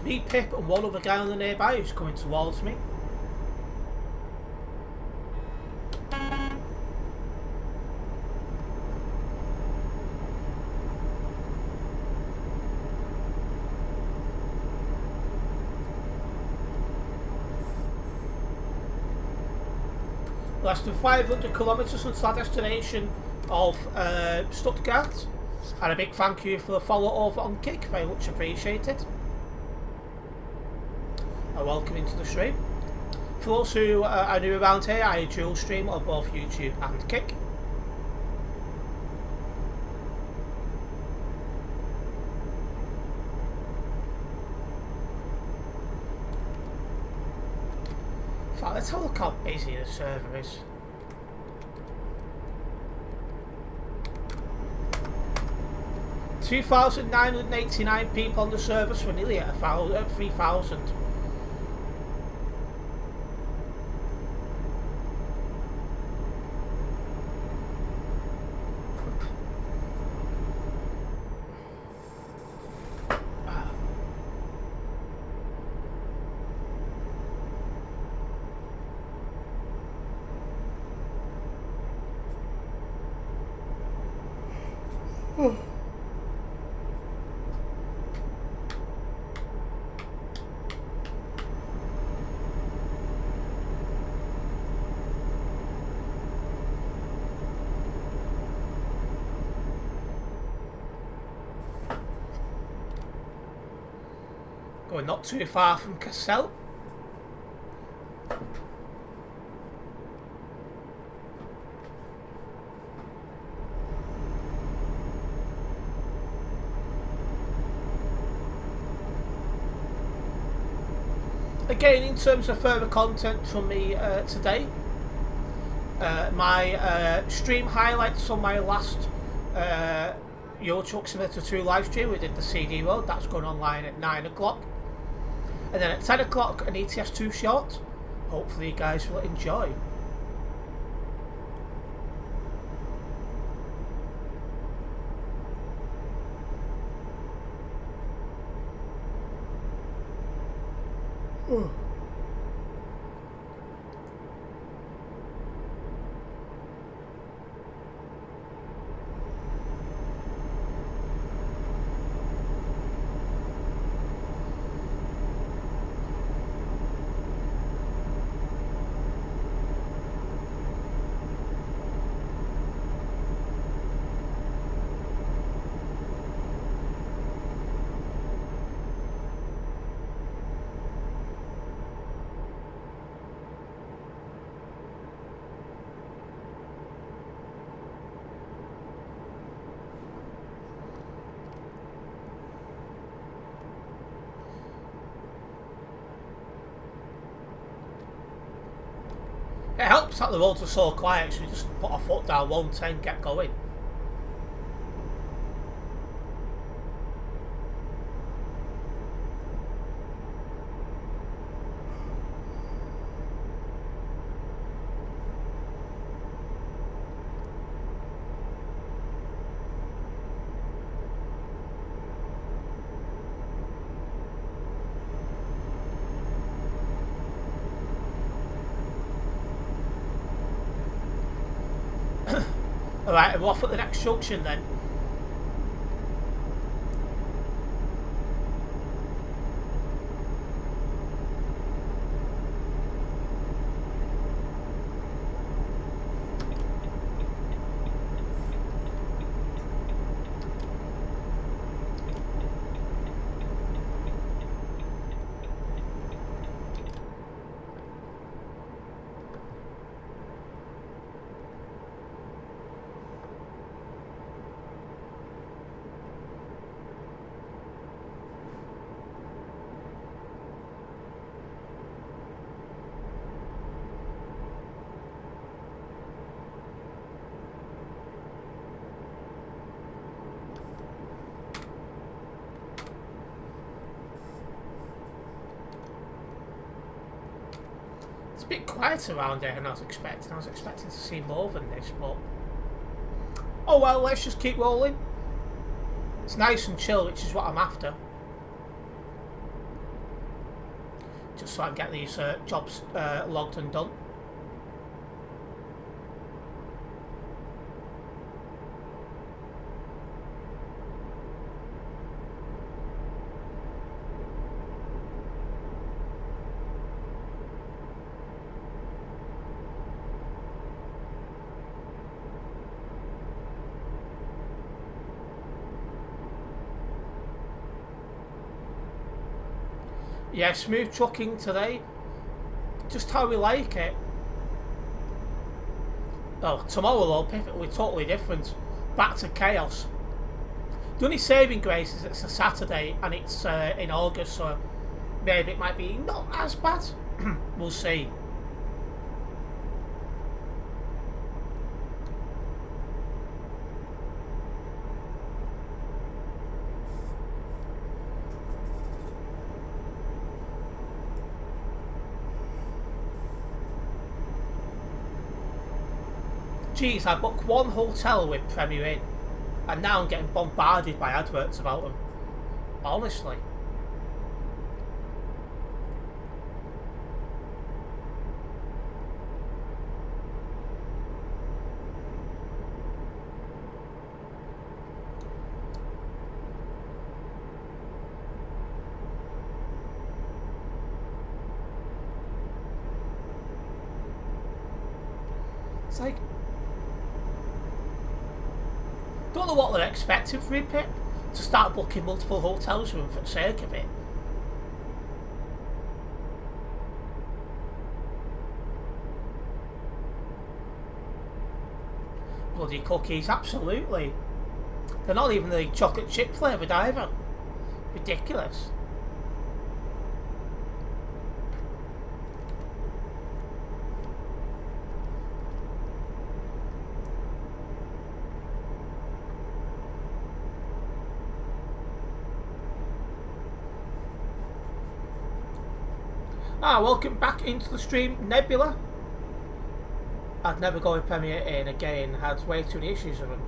me, Pip, and one other guy on the nearby who's coming towards me. Less than 500 kilometres until our destination of Stuttgart. And a big thank you for the follow over on Kick, very much appreciated. And welcome into the stream. For those who are new around here, I dual stream on both YouTube and Kick. In fact, let's have a look how busy the server is. $2,989 people on the server, so we're nearly at 3,000. Going not too far from Cassel. Again, in terms of further content from me today, my stream highlights on my last Euro Truck Simulator 2 live stream. We did the CD road, that's going online at 9 o'clock. And then at 10 o'clock, an ETS2 short. Hopefully you guys will enjoy. It helps that the roads are so quiet, so we just put our foot down, 110, get going. Alright, we're off at the next junction then. It's a bit quiet around here than I was expecting. I was expecting to see more than this, but oh well, let's just keep rolling. It's nice and chill, which is what I'm after. just so I can get these jobs logged and done. Yeah, smooth trucking today. Just how we like it. Oh, tomorrow though, pivot will be totally different. Back to chaos. The only saving grace is it's a Saturday and it's in August, so maybe it might be not as bad. We'll see. Geez, I booked one hotel with Premier Inn, and now I'm getting bombarded by adverts about them. Honestly. It's like, don't know what they're expecting from me, Pip, to start booking multiple hotels for them for the sake of it. Bloody cookies, absolutely. They're not even the chocolate chip flavoured either. Ridiculous. Welcome back into the stream, Nebula. I'd never go with Premier Inn again, had way too many issues with them.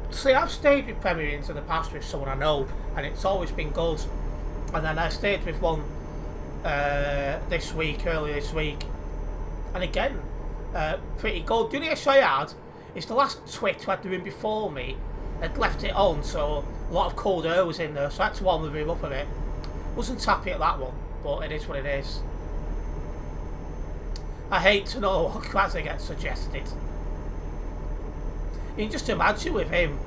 See, I've stayed with Premier Inns in the past with someone I know, and it's always been good. And then I stayed with one earlier this week, and again, pretty good. The only issue I had is the last twit who had the room before me had left it on, so a lot of cold air was in there, so I had to warm the room up a bit. Wasn't happy at that one, but it is what it is. I hate to know what Quasi gets suggested. You can just imagine with him.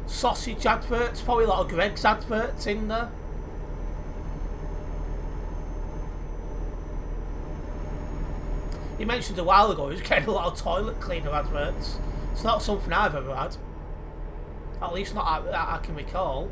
Sausage adverts, probably a lot of Greg's adverts in there. He mentioned a while ago he was getting a lot of toilet cleaner adverts. It's not something I've ever had. At least not that I can recall.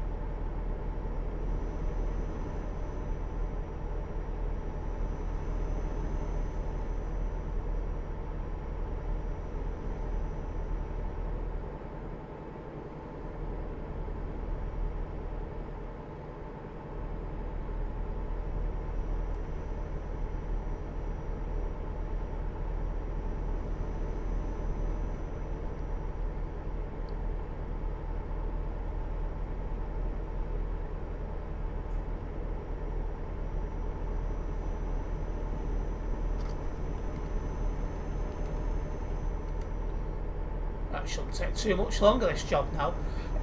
Shouldn't take too much longer, this job now.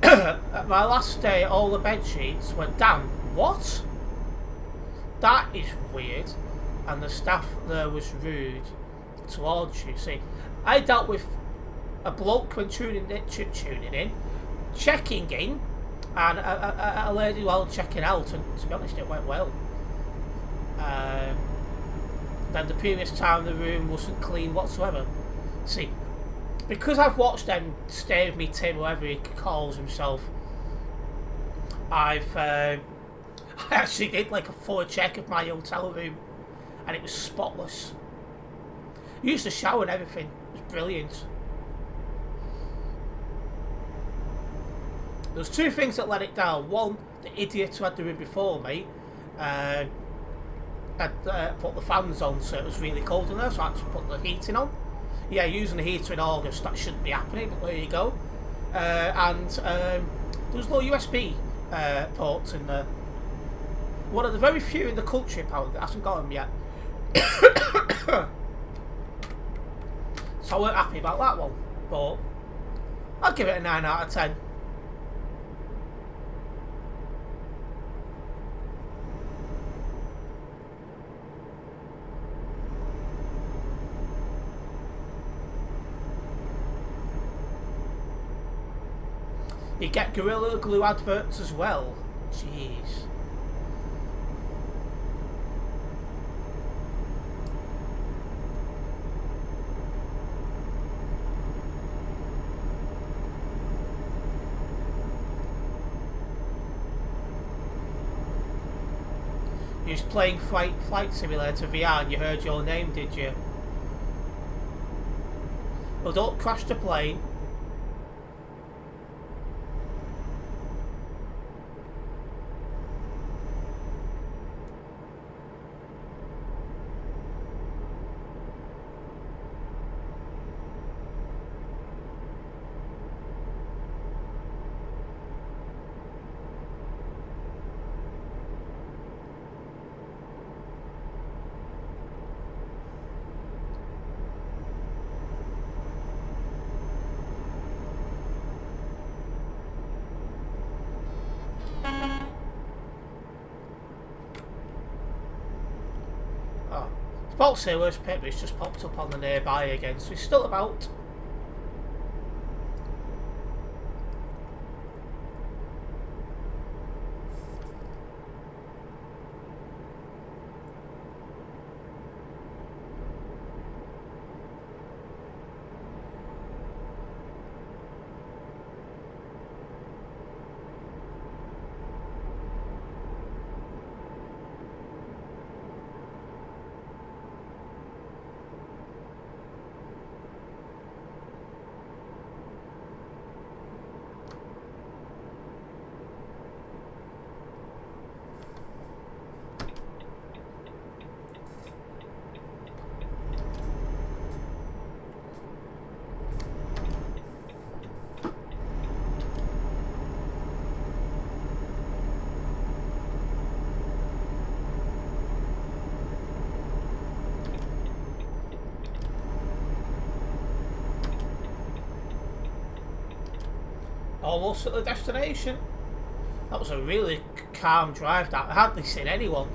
At my last day, all the bed sheets were damp. What? That is weird. And the staff there was rude towards you. See, I dealt with a bloke when tuning in, checking in, and a lady while checking out, and to be honest, it went well. Then the previous time the room wasn't clean whatsoever. See, because I've watched them stay with me, Tim, whoever he calls himself, I actually did like a full check of my hotel room, and it was spotless. Used the shower and everything. It was brilliant. There was two things that let it down. One, the idiot who had the room before me had put the fans on, so it was really cold in there, so I had to put the heating on. Yeah, using the heater in August, that shouldn't be happening, but there you go. And there was no USB ports in there. One of the very few in the country, apparently, that hasn't got them yet. So I weren't happy about that one. But I'll give it a 9 out of 10. You get Gorilla Glue adverts as well. Jeez. You was playing Flight Simulator VR and you heard your name, did you? Well, don't crash the plane. Bolt Sailor's paper has just popped up on the nearby again, so he's still about. Almost at the destination. That was a really calm drive. That I hardly seen anyone.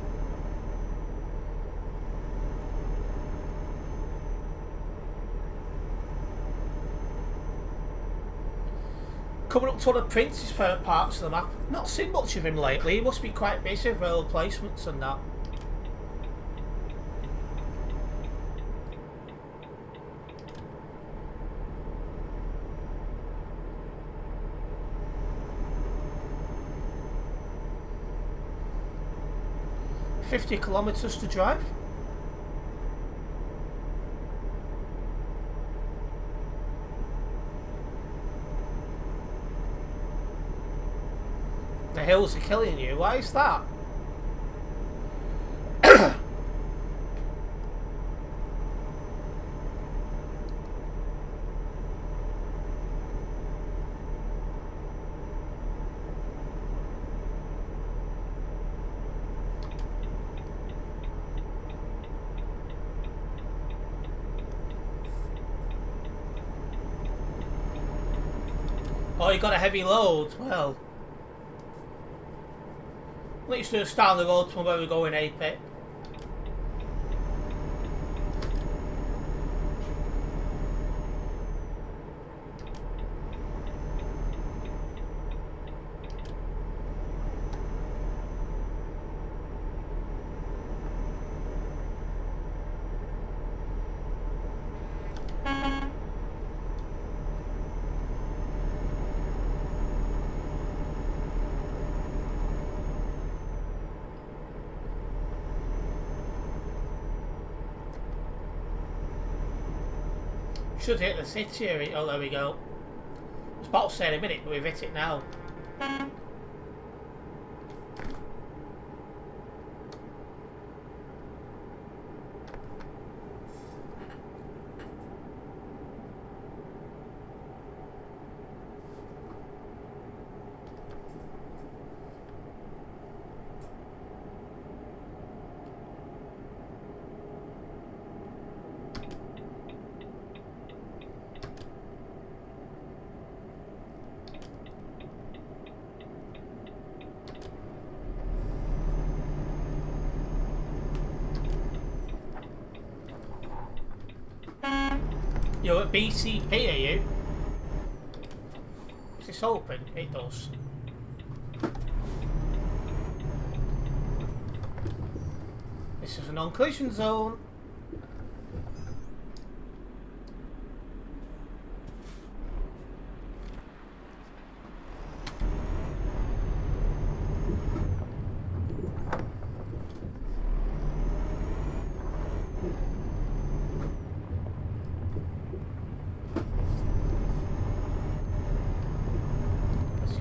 Coming up to one of Prince's favourite parts of the map. Not seen much of him lately. He must be quite busy with rail placements and that. $50 kilometres to drive. The hills are killing you. Why is that? Oh, you got a heavy load. Well, at least to start on the road from where we're going, A-Pit. Should hit the city area. Oh, there we go. I was about to say in a minute, but we've hit it now. You're at BCP, are you? Is this open? It does. This is a non-collision zone.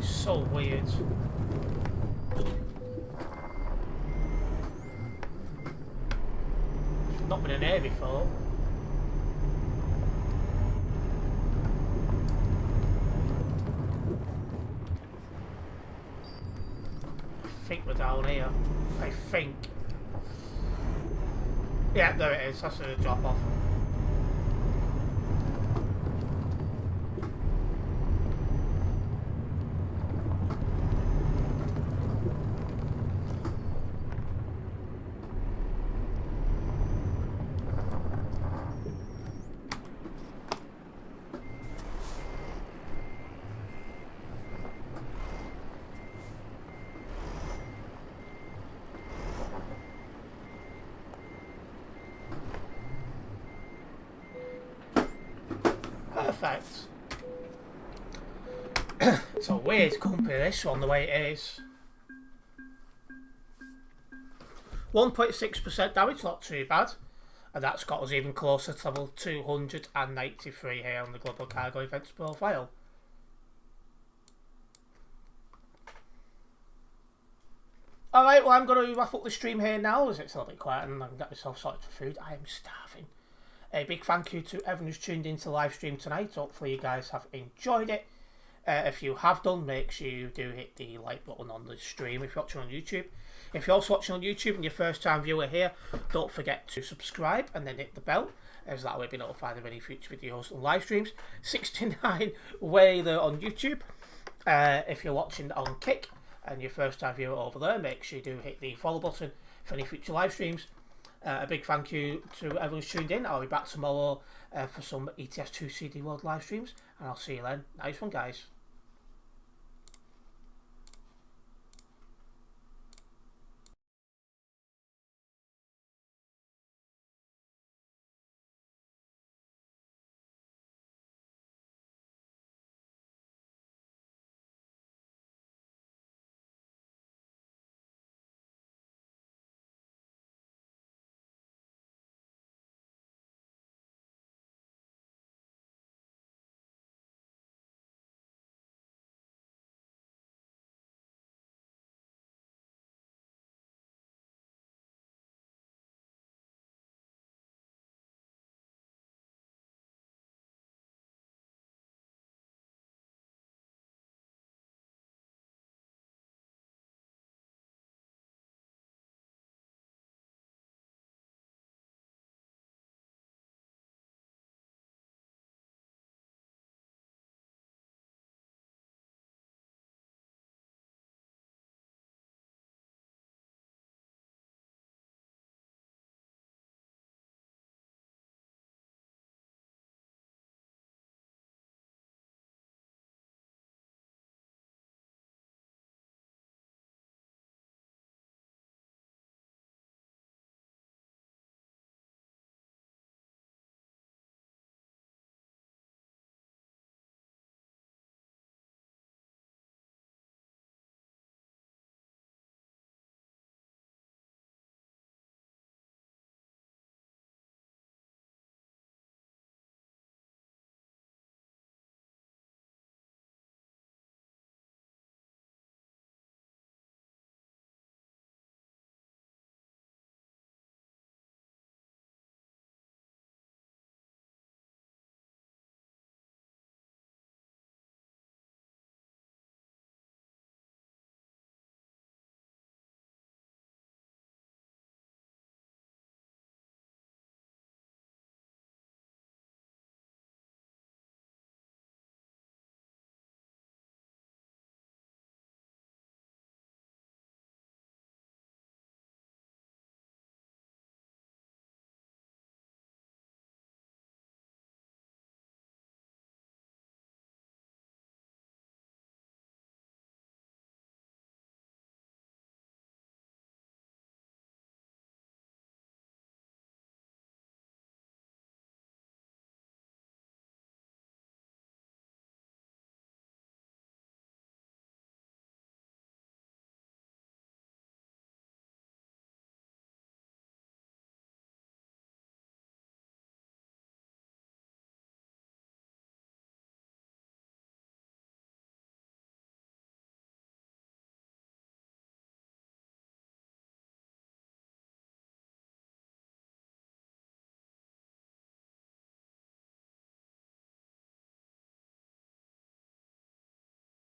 So weird. Not been in here before. I think we're down here. I think. Yeah, there it is. That's a drop off. Perfect. It's a weird company, this one, the way it is. 1.6% damage, not too bad. And that's got us even closer to level 293 here on the Global Cargo Events profile. Alright, well I'm going to wrap up the stream here now as it's a little bit quiet and I can get myself sorted for food. I am starving. A big thank you to everyone who's tuned into the live stream tonight. Hopefully you guys have enjoyed it. If you have done, make sure you do hit the like button on the stream if you're watching on YouTube. If you're also watching on YouTube and you're first time viewer here, don't forget to subscribe and then hit the bell, as that way you'll be notified of any future videos and live streams. 69 way there on YouTube. If you're watching on Kick and you're first time viewer over there, make sure you do hit the follow button for any future live streams. A big thank you to everyone who's tuned in. I'll be back tomorrow for some ETS2 CD World live streams, and I'll see you then. Nice one, guys.